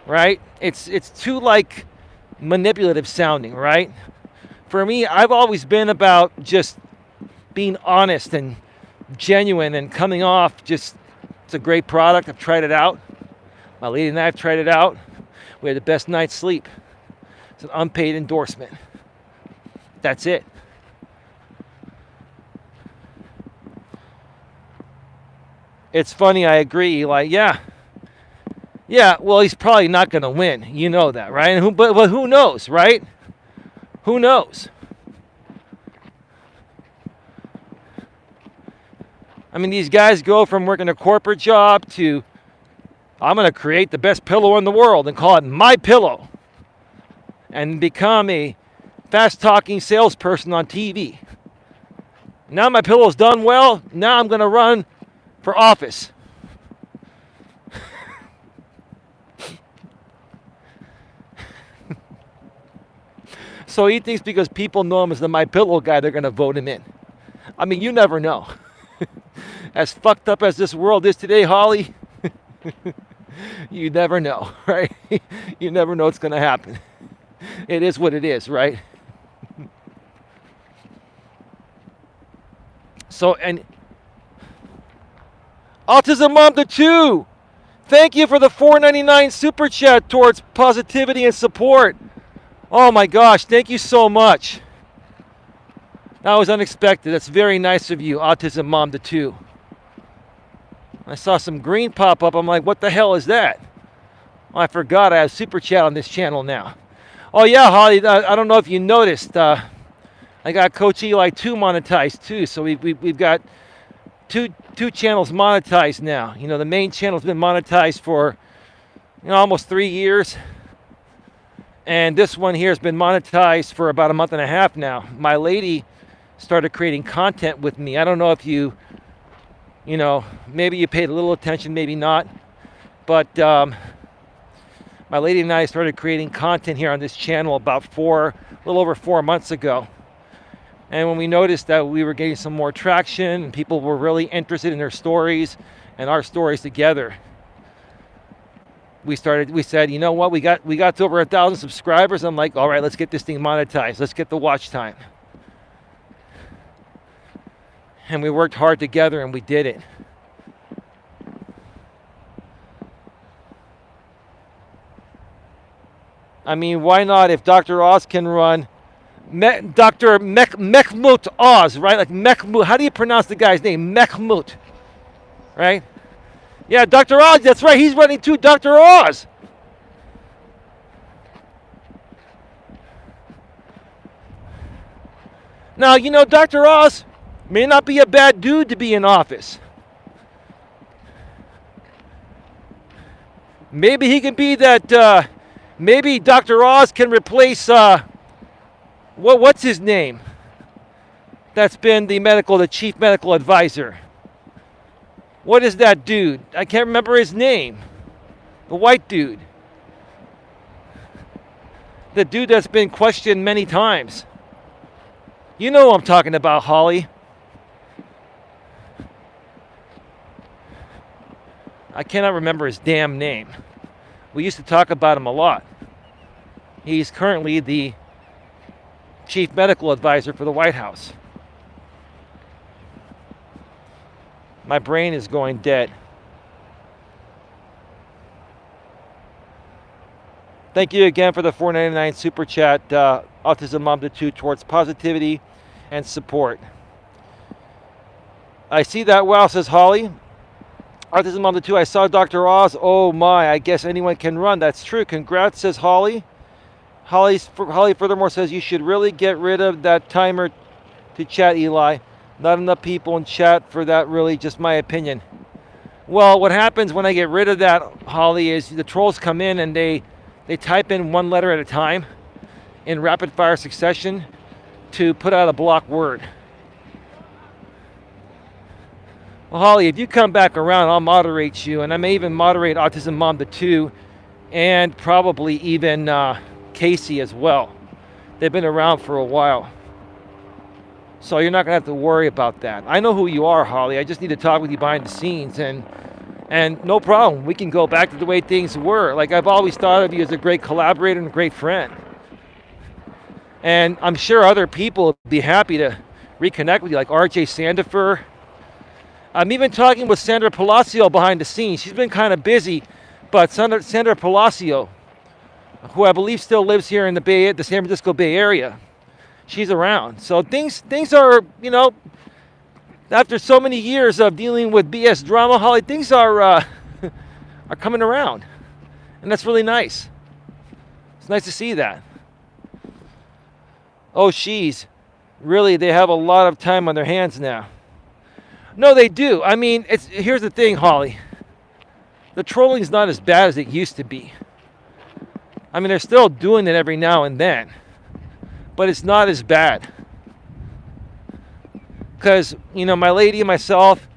right? It's too like manipulative sounding, right? For me, I've always been about just being honest and genuine and coming off just, it's a great product. I've tried it out. My lady and I have tried it out. We had the best night's sleep. It's an unpaid endorsement. That's it. It's funny, I agree, Eli. Yeah, well, he's probably not going to win. You know that, right? But who knows, right? Who knows? I mean, these guys go from working a corporate job to, I'm going to create the best pillow in the world and call it My Pillow and become a fast-talking salesperson on TV. Now My Pillow's done well. Now I'm going to run for office. So he thinks because people know him as the My Pillow guy, they're going to vote him in. I mean, you never know. As fucked up as this world is today, Holly, you never know, right? You never know what's going to happen. It is what it is, right? So, and Autism Mom to 2. Thank you for the $4.99 super chat towards positivity and support. Oh my gosh, thank you so much. That was unexpected. That's very nice of you, Autism Mom to 2. I saw some green pop up. I'm like, what the hell is that? Oh, I forgot I have super chat on this channel now. Oh yeah, Holly, I don't know if you noticed. I got Coach Eli 2 monetized too. So we've got two channels monetized now. You know, the main channel's been monetized for almost 3 years. And this one here has been monetized for about a month and a half now. My lady started creating content with me. I don't know if maybe you paid a little attention, maybe not. But my lady and I started creating content here on this channel about a little over 4 months ago. And when we noticed that we were getting some more traction and people were really interested in their stories and our stories together, we said, you know what, we got to over 1,000 subscribers. I'm like, all right, let's get this thing monetized. Let's get the watch time. And we worked hard together and we did it. I mean, why not? If Dr. Oz can run, Dr. Mehmet Oz, right? Like Mehmet, how do you pronounce the guy's name? Mehmet, right? Yeah, Dr. Oz, that's right. He's running too, Dr. Oz. Now, Dr. Oz may not be a bad dude to be in office. Maybe he can be that, maybe Dr. Oz can replace, what's his name? That's been the chief medical advisor. What is that dude? I can't remember his name. The white dude. The dude that's been questioned many times. You know who I'm talking about, Holly. I cannot remember his damn name. We used to talk about him a lot. He's currently the chief medical advisor for the White House. My brain is going dead. Thank you again for the $4.99 super chat, Autism Mom to 2, towards positivity and support. I see that. Wow, says Holly. Autism Mom to 2, I saw Dr. Oz. Oh my, I guess anyone can run. That's true. Congrats, says Holly. Holly furthermore says you should really get rid of that timer to chat, Eli. Not enough people in chat for that, really, just my opinion. Well, what happens when I get rid of that, Holly, is the trolls come in and they type in one letter at a time in rapid fire succession to put out a block word. Well, Holly, if you come back around, I'll moderate you, and I may even moderate Autism Mom to 2 and probably even Casey as well. They've been around for a while. So you're not going to have to worry about that. I know who you are, Holly. I just need to talk with you behind the scenes. And no problem. We can go back to the way things were. Like, I've always thought of you as a great collaborator and a great friend. And I'm sure other people would be happy to reconnect with you, like RJ Sandifer. I'm even talking with Sandra Palacio behind the scenes. She's been kind of busy, but Sandra Palacio, who I believe still lives here in the San Francisco Bay Area, she's around. So things are, after so many years of dealing with BS drama, Holly, things are coming around. And that's really nice. It's nice to see that. Oh, she's really, they have a lot of time on their hands now. No, they do. I mean, here's the thing, Holly. The trolling's not as bad as it used to be. I mean, they're still doing it every now and then. But it's not as bad. Because, my lady, myself,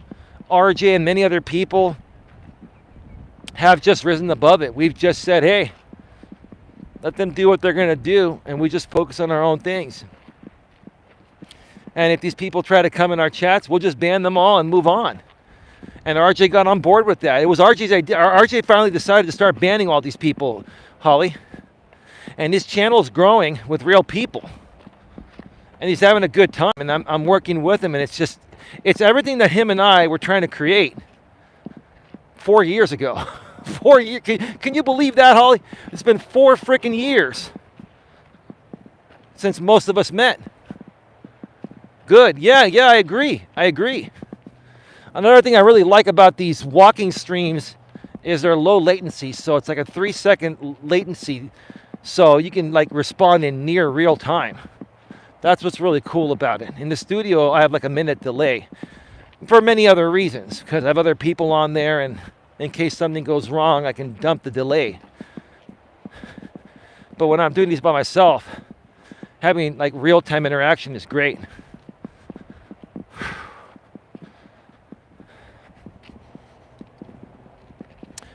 RJ, and many other people have just risen above it. We've just said, hey, Let them do what they're going to do, and we just focus on our own things. And if these people try to come in our chats, we'll just ban them all and move on. And RJ got on board with that. It was RJ's idea. RJ finally decided to start banning all these people, Holly. And his channel is growing with real people. And he's having a good time. And I'm working with him. And it's everything that him and I were trying to create 4 years ago. 4 years. Can you believe that, Holly? It's been 4 freaking years since most of us met. Good. Yeah, I agree. Another thing I really like about these walking streams is their low latency. So it's like a 3-second latency. So you can like respond in near real time. That's what's really cool about it. In the studio, I have like a minute delay for many other reasons, because I have other people on there, and in case something goes wrong, I can dump the delay. But when I'm doing these by myself, having like real-time interaction is great.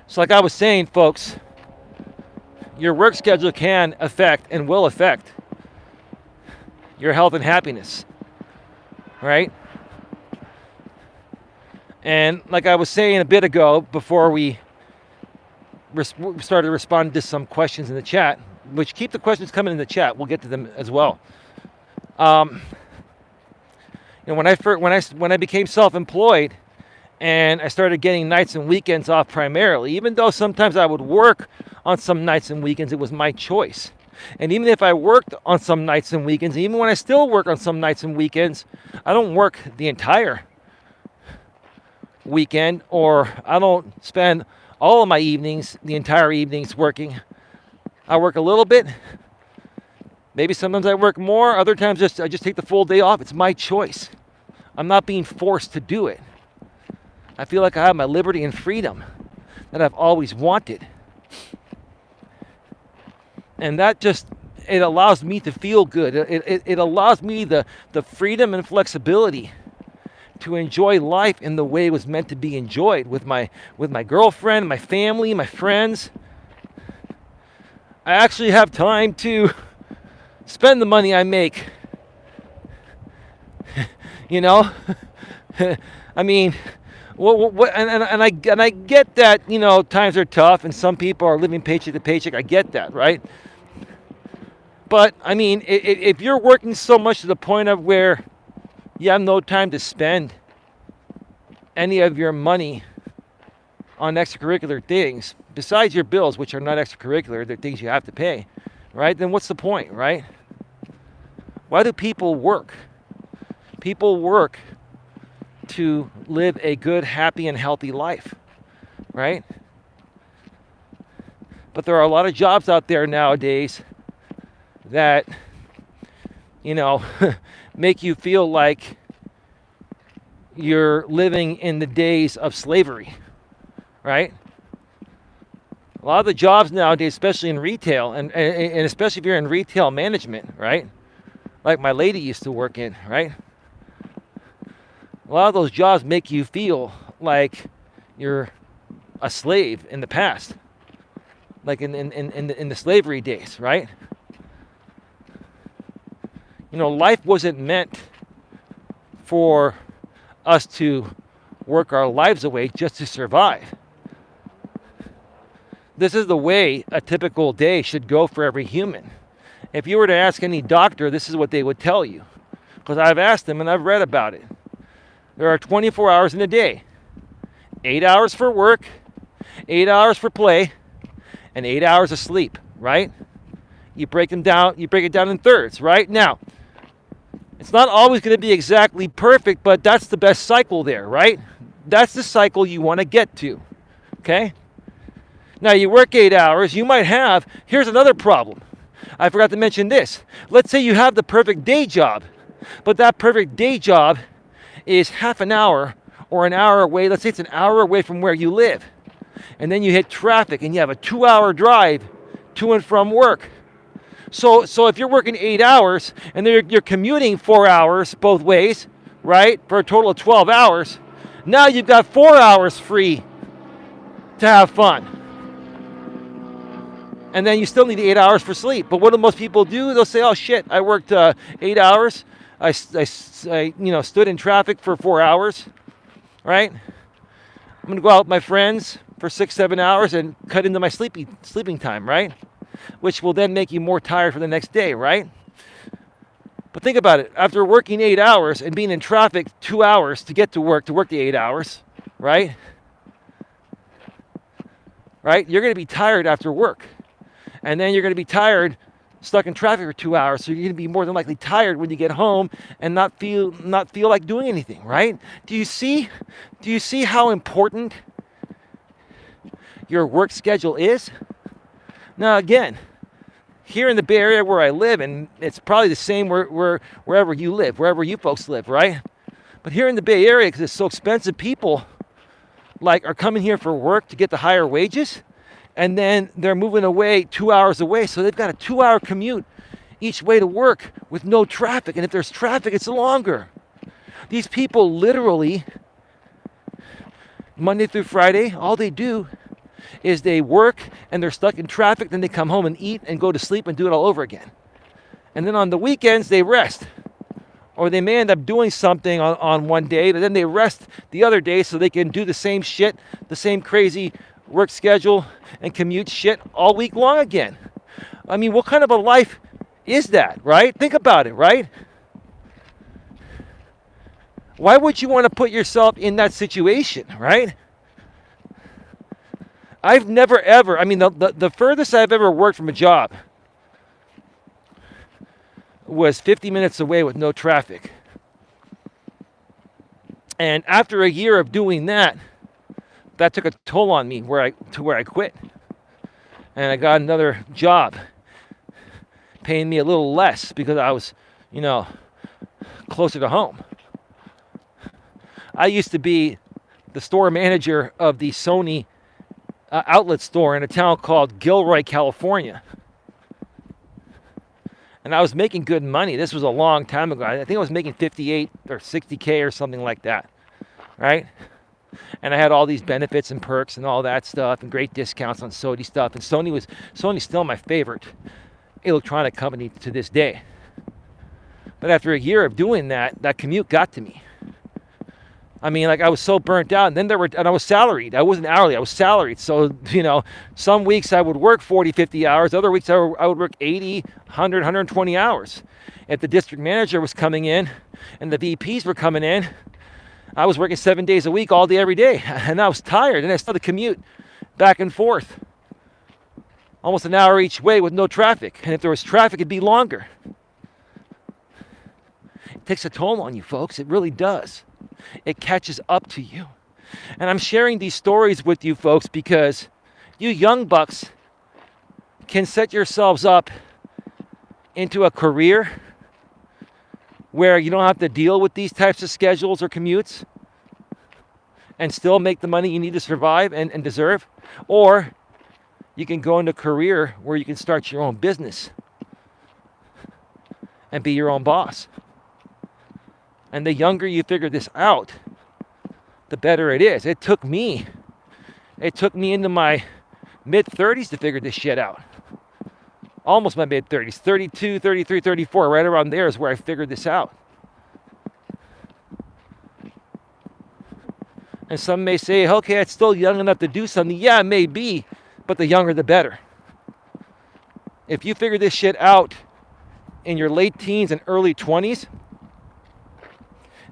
So like I was saying, folks, your work schedule can affect and will affect your health and happiness, right? And like I was saying a bit ago, before we started responding to some questions in the chat, which keep the questions coming in the chat, we'll get to them as well. When I became self-employed, and I started getting nights and weekends off primarily, even though sometimes I would work on some nights and weekends, it was my choice. And even if I worked on some nights and weekends, even when I still work on some nights and weekends, I don't work the entire weekend, or I don't spend all of my evenings, the entire evenings working. I work a little bit. Maybe sometimes I work more. Other times I just take the full day off. It's my choice. I'm not being forced to do it. I feel like I have my liberty and freedom that I've always wanted. And that just, it allows me to feel good. It allows me the freedom and flexibility to enjoy life in the way it was meant to be enjoyed, with my girlfriend, my family, my friends. I actually have time to spend the money I make. You know? I mean, and I get that, you know, times are tough and some people are living paycheck to paycheck. I get that, right? But I mean, if you're working so much to the point of where you have no time to spend any of your money on extracurricular things, besides your bills, which are not extracurricular, they're things you have to pay, right? Then what's the point, right? Why do people work? People work to live a good, happy, and healthy life, right? But there are a lot of jobs out there nowadays that, you know, make you feel like you're living in the days of slavery, right? A lot of the jobs nowadays, especially in retail, and especially if you're in retail management, right? Like my lady used to work in, right? A lot of those jobs make you feel like you're a slave in the past, like in the slavery days, right? You know, life wasn't meant for us to work our lives away just to survive. This is the way a typical day should go for every human. If you were to ask any doctor, this is what they would tell you, because I've asked them and I've read about it. There are 24 hours in a day. 8 hours for work, 8 hours for play, and 8 hours of sleep, right? You break it down in thirds, right? Now, it's not always going to be exactly perfect, but that's the best cycle there, right? That's the cycle you want to get to, okay? Now, you work 8 hours, you might have, here's another problem. I forgot to mention this. Let's say you have the perfect day job, but that perfect day job is half an hour or an hour away. Let's say it's an hour away from where you live. And then you hit traffic and you have a 2-hour drive to and from work. So if you're working 8 hours and you're commuting 4 hours both ways, right, for a total of 12 hours, now you've got 4 hours free to have fun. And then you still need 8 hours for sleep. But what do most people do? They'll say, "Oh shit, I worked 8 hours. I stood in traffic for 4 hours, right? I'm gonna go out with my friends for 6, 7 hours and cut into my sleeping time, right? Which will then make you more tired for the next day, right? But think about it. After working 8 hours and being in traffic 2 hours to get to work the 8 hours, right? Right? You're going to be tired after work. And then you're going to be tired stuck in traffic for 2 hours. So you're going to be more than likely tired when you get home and not feel like doing anything, right? Do you see how important your work schedule is? Now again, here in the Bay Area where I live, and it's probably the same wherever you live, wherever you folks live, right? But here in the Bay Area, because it's so expensive, people are coming here for work to get the higher wages, and then they're moving away 2 hours away, so they've got a 2-hour commute each way to work with no traffic, and if there's traffic, it's longer. These people literally, Monday through Friday, all they do is they work and they're stuck in traffic, then they come home and eat and go to sleep and do it all over again. And then on the weekends, they rest. Or they may end up doing something on one day, but then they rest the other day so they can do the same shit, the same crazy work schedule and commute shit all week long again. I mean, what kind of a life is that, right? Think about it, right? Why would you want to put yourself in that situation, right? I've never ever, I mean, the furthest I've ever worked from a job was 50 minutes away with no traffic. And after a year of doing that, that took a toll on me where I quit. And I got another job paying me a little less because I was, closer to home. I used to be the store manager of the Sony outlet store in a town called Gilroy, California. And I was making good money. This was a long time ago. I think I was making 58 or 60K or something like that, right? And I had all these benefits and perks and all that stuff and great discounts on Sony stuff. And Sony's still my favorite electronic company to this day. But after a year of doing that commute got to me. I mean, I was so burnt out. And then and I was salaried. I wasn't hourly. I was salaried. So, some weeks I would work 40, 50 hours. Other weeks I would work 80, 100, 120 hours. If the district manager was coming in and the VPs were coming in, I was working 7 days a week, all day, every day. And I was tired. And I still had to commute back and forth. Almost an hour each way with no traffic. And if there was traffic, it'd be longer. It takes a toll on you, folks. It really does. It catches up to you. And I'm sharing these stories with you folks because you young bucks can set yourselves up into a career where you don't have to deal with these types of schedules or commutes and still make the money you need to survive and deserve. Or you can go into a career where you can start your own business and be your own boss. And the younger you figure this out, the better it is. It took me into my mid-30s to figure this shit out. Almost my mid-30s, 32, 33, 34, right around there is where I figured this out. And some may say, okay, it's still young enough to do something. Yeah, it may be, but the younger the better. If you figure this shit out in your late teens and early 20s,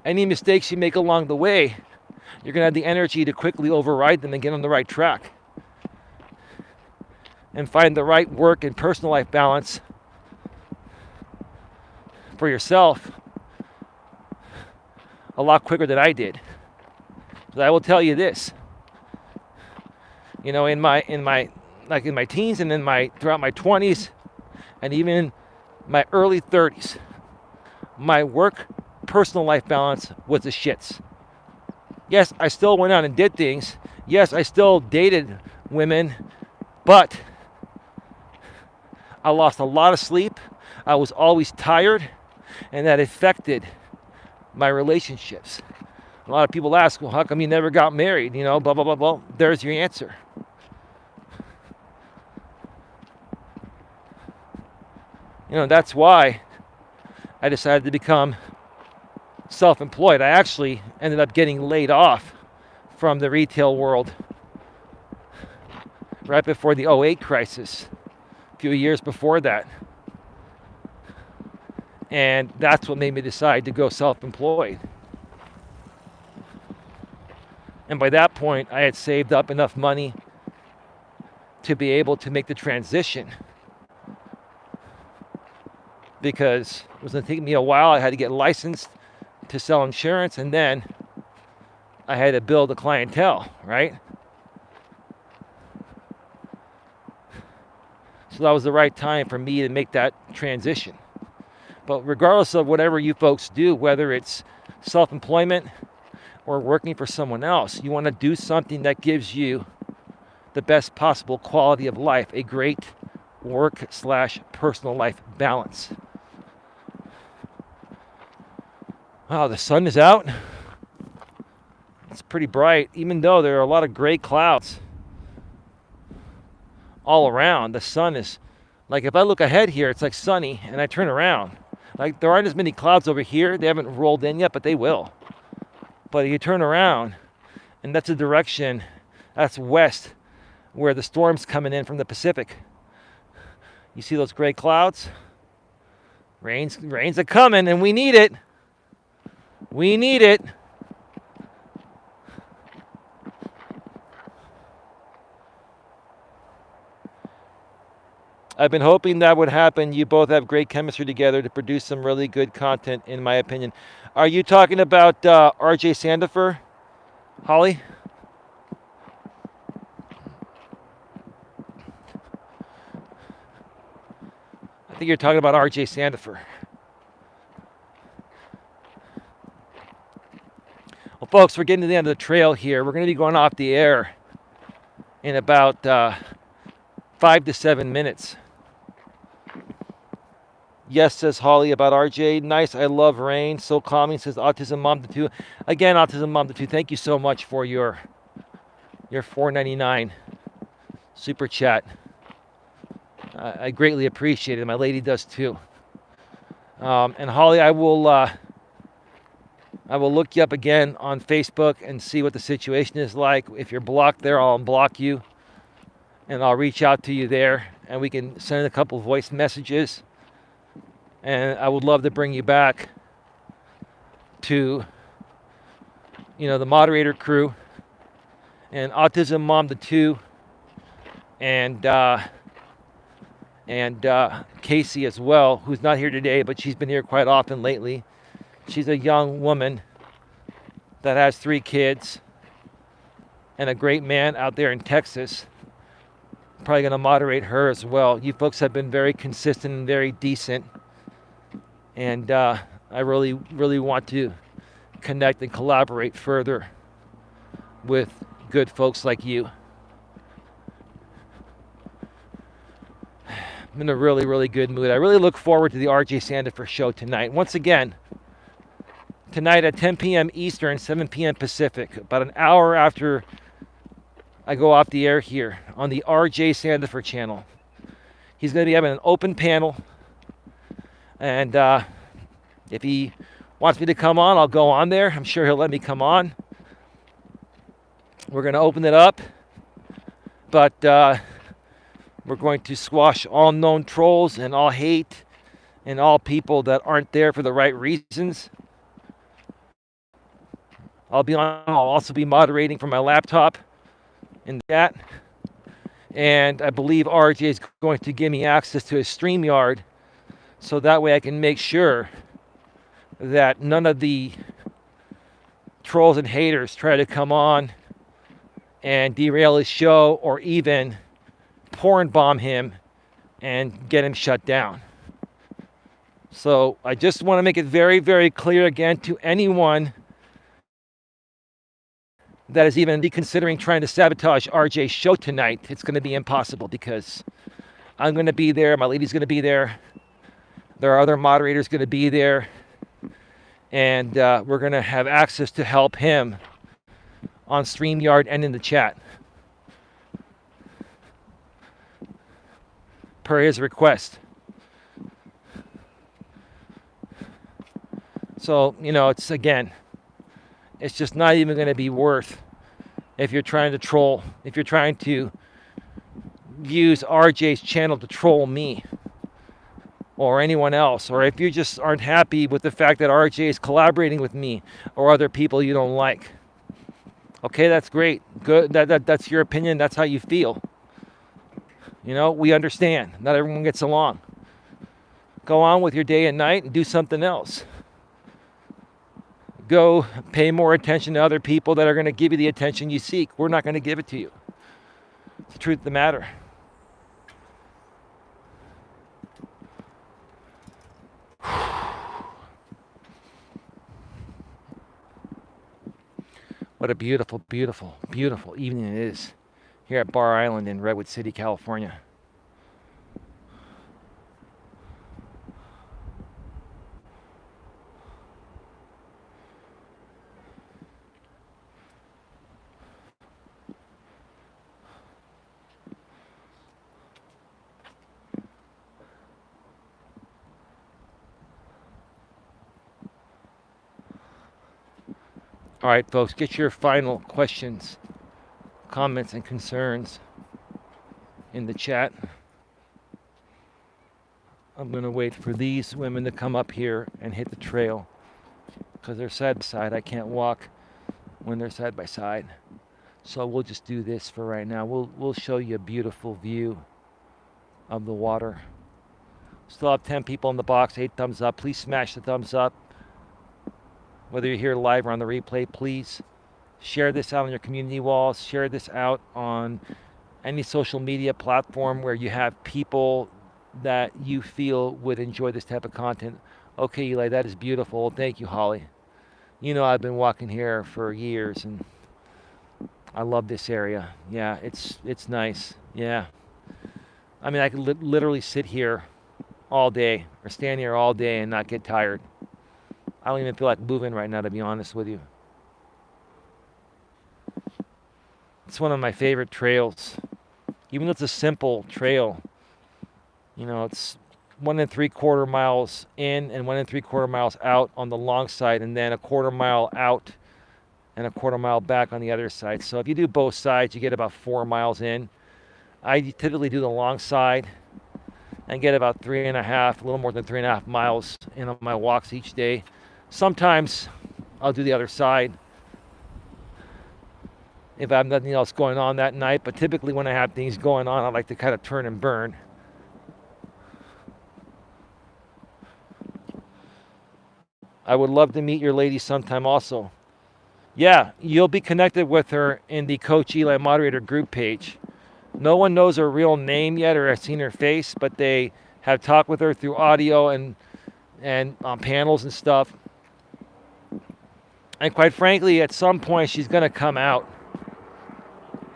any mistakes you make along the way, you're going to have the energy to quickly override them and get on the right track. And find the right work and personal life balance for yourself a lot quicker than I did. But I will tell you this. In my teens and throughout my 20s and even my early 30s, my work personal life balance was the shits. Yes, I still went out and did things. Yes, I still dated women, but I lost a lot of sleep. I was always tired, and that affected my relationships. A lot of people ask, well, how come you never got married? Blah, blah, blah, blah. There's your answer. That's why I decided to become self-employed. I actually ended up getting laid off from the retail world right before the '08 crisis, a few years before that. And that's what made me decide to go self-employed. And by that point, I had saved up enough money to be able to make the transition, because it was going to take me a while. I had to get licensed to sell insurance, and then I had to build a clientele, right? So that was the right time for me to make that transition. But regardless of whatever you folks do, whether it's self-employment or working for someone else, you want to do something that gives you the best possible quality of life, a great work/personal life balance. Wow, the sun is out. It's pretty bright, even though there are a lot of gray clouds all around. The sun is, like, if I look ahead here, it's like sunny, and I turn around. Like, there aren't as many clouds over here. They haven't rolled in yet, but they will. But you turn around, and that's the direction, that's west, where the storm's coming in from the Pacific. You see those gray clouds? Rain's are coming, and we need it. We need it. I've been hoping that would happen. You both have great chemistry together to produce some really good content, in my opinion. Are you talking about RJ Sandifer, Holly? I think you're talking about RJ Sandifer. Well, folks, we're getting to the end of the trail here. We're going to be going off the air in about 5 to 7 minutes. Yes, says Holly about RJ. Nice. I love rain. So calming, says Autism Mom to 2. Again, Autism Mom to 2. Thank you so much for your $4.99 super chat. I greatly appreciate it. My lady does too. And Holly, I will look you up again on Facebook and see what the situation is like. If you're blocked there, I'll unblock you, and I'll reach out to you there, and we can send a couple voice messages. And I would love to bring you back to, the moderator crew, and Autism Mom to 2, and Casey as well, who's not here today, but she's been here quite often lately. She's a young woman that has 3 kids and a great man out there in Texas. Probably going to moderate her as well. You folks have been very consistent and very decent. And I really, really want to connect and collaborate further with good folks like you. I'm in a really, really good mood. I really look forward to the RJ Sandifer show tonight. Once again, tonight at 10 p.m. Eastern, 7 p.m. Pacific, about an hour after I go off the air here on the RJ Sandifer channel. He's going to be having an open panel. And if he wants me to come on, I'll go on there. I'm sure he'll let me come on. We're going to open it up. But we're going to squash all known trolls and all hate and all people that aren't there for the right reasons. I'll also be moderating from my laptop in that. And I believe RJ is going to give me access to his StreamYard, so that way I can make sure that none of the trolls and haters try to come on and derail his show, or even porn bomb him and get him shut down. So I just want to make it very, very clear again to anyone that is even considering trying to sabotage RJ's show tonight. It's going to be impossible, because I'm going to be there. My lady's going to be there. There are other moderators going to be there. And we're going to have access to help him on StreamYard and in the chat, per his request. So, it's just not even going to be worth if you're trying to troll, if you're trying to use RJ's channel to troll me or anyone else, or if you just aren't happy with the fact that RJ is collaborating with me or other people you don't like. Okay, that's great. Good. That's your opinion. That's how you feel. We understand. Not everyone gets along. Go on with your day and night and do something else. Go pay more attention to other people that are going to give you the attention you seek. We're not going to give it to you. It's the truth of the matter. What a beautiful, beautiful, beautiful evening it is here at Bar Island in Redwood City, California. All right, folks, get your final questions, comments, and concerns in the chat. I'm going to wait for these women to come up here and hit the trail because they're side by side. I can't walk when they're side by side. So we'll just do this for right now. We'll show you a beautiful view of the water. Still have 10 people in the box, 8 thumbs up. Please smash the thumbs up. Whether you're here live or on the replay, please share this out on your community walls. Share this out on any social media platform where you have people that you feel would enjoy this type of content. Okay, Eli, that is beautiful. Thank you, Holly. I've been walking here for years, and I love this area. Yeah, it's nice. Yeah. I mean, I could literally sit here all day or stand here all day and not get tired. I don't even feel like moving right now, to be honest with you. It's one of my favorite trails. Even though it's a simple trail, it's 1 3/4 miles in and 1 3/4 miles out on the long side, and then 1/4 mile out and 1/4 mile back on the other side. So if you do both sides, you get about 4 miles in. I typically do the long side and get about 3.5, a little more than 3.5 miles in on my walks each day. Sometimes I'll do the other side if I have nothing else going on that night, but typically when I have things going on, I like to kind of turn and burn. I would love to meet your lady sometime also. Yeah, you'll be connected with her in the Coach Eli moderator group page. No one knows her real name yet or has seen her face, but they have talked with her through audio and on panels and stuff. And quite frankly, at some point, she's going to come out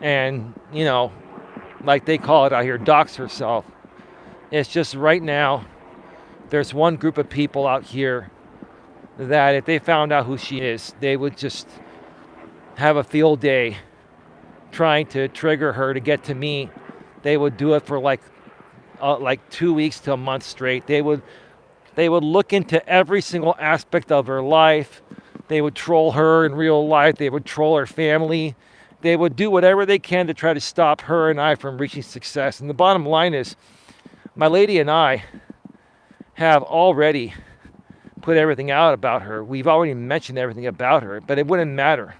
and, like they call it out here, dox herself. It's just right now, there's one group of people out here that if they found out who she is, they would just have a field day trying to trigger her to get to me. They would do it for like 2 weeks to a month straight. They would look into every single aspect of her life. They would troll her in real life. They would troll her family. They would do whatever they can to try to stop her and I from reaching success. And the bottom line is, my lady and I have already put everything out about her. We've already mentioned everything about her, but it wouldn't matter.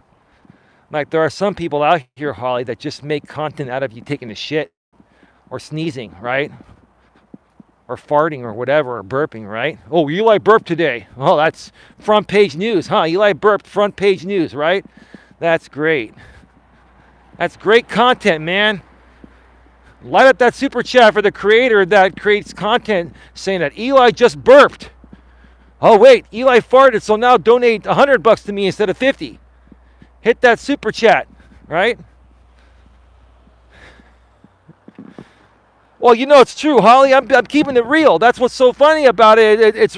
Like, there are some people out here, Holly, that just make content out of you taking a shit or sneezing, right? Or farting or whatever, or burping, right? Oh, Eli burped today. Oh, that's front page news, huh? Eli burped, front page news, right? That's great. That's great content, man. Light up that super chat for the creator that creates content saying that Eli just burped. Oh, wait, Eli farted, so now donate $100 to me instead of 50. Hit that super chat, right? Well, it's true, Holly. I'm keeping it real. That's what's so funny about it. It's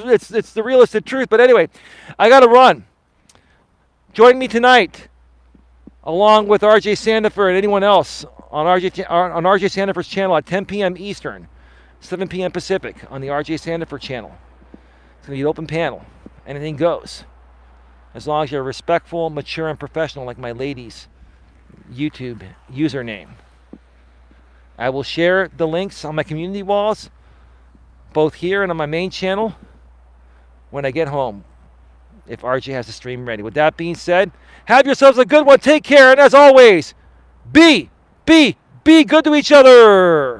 the realistic truth. But anyway, I got to run. Join me tonight, along with RJ Sandiford and anyone else on RJ Sandiford's channel at 10 p.m. Eastern, 7 p.m. Pacific on the RJ Sandiford channel. It's going to be an open panel. Anything goes. As long as you're respectful, mature, and professional like my lady's YouTube username. I will share the links on my community walls, both here and on my main channel, when I get home, if RJ has the stream ready. With that being said, have yourselves a good one. Take care. And as always, be good to each other.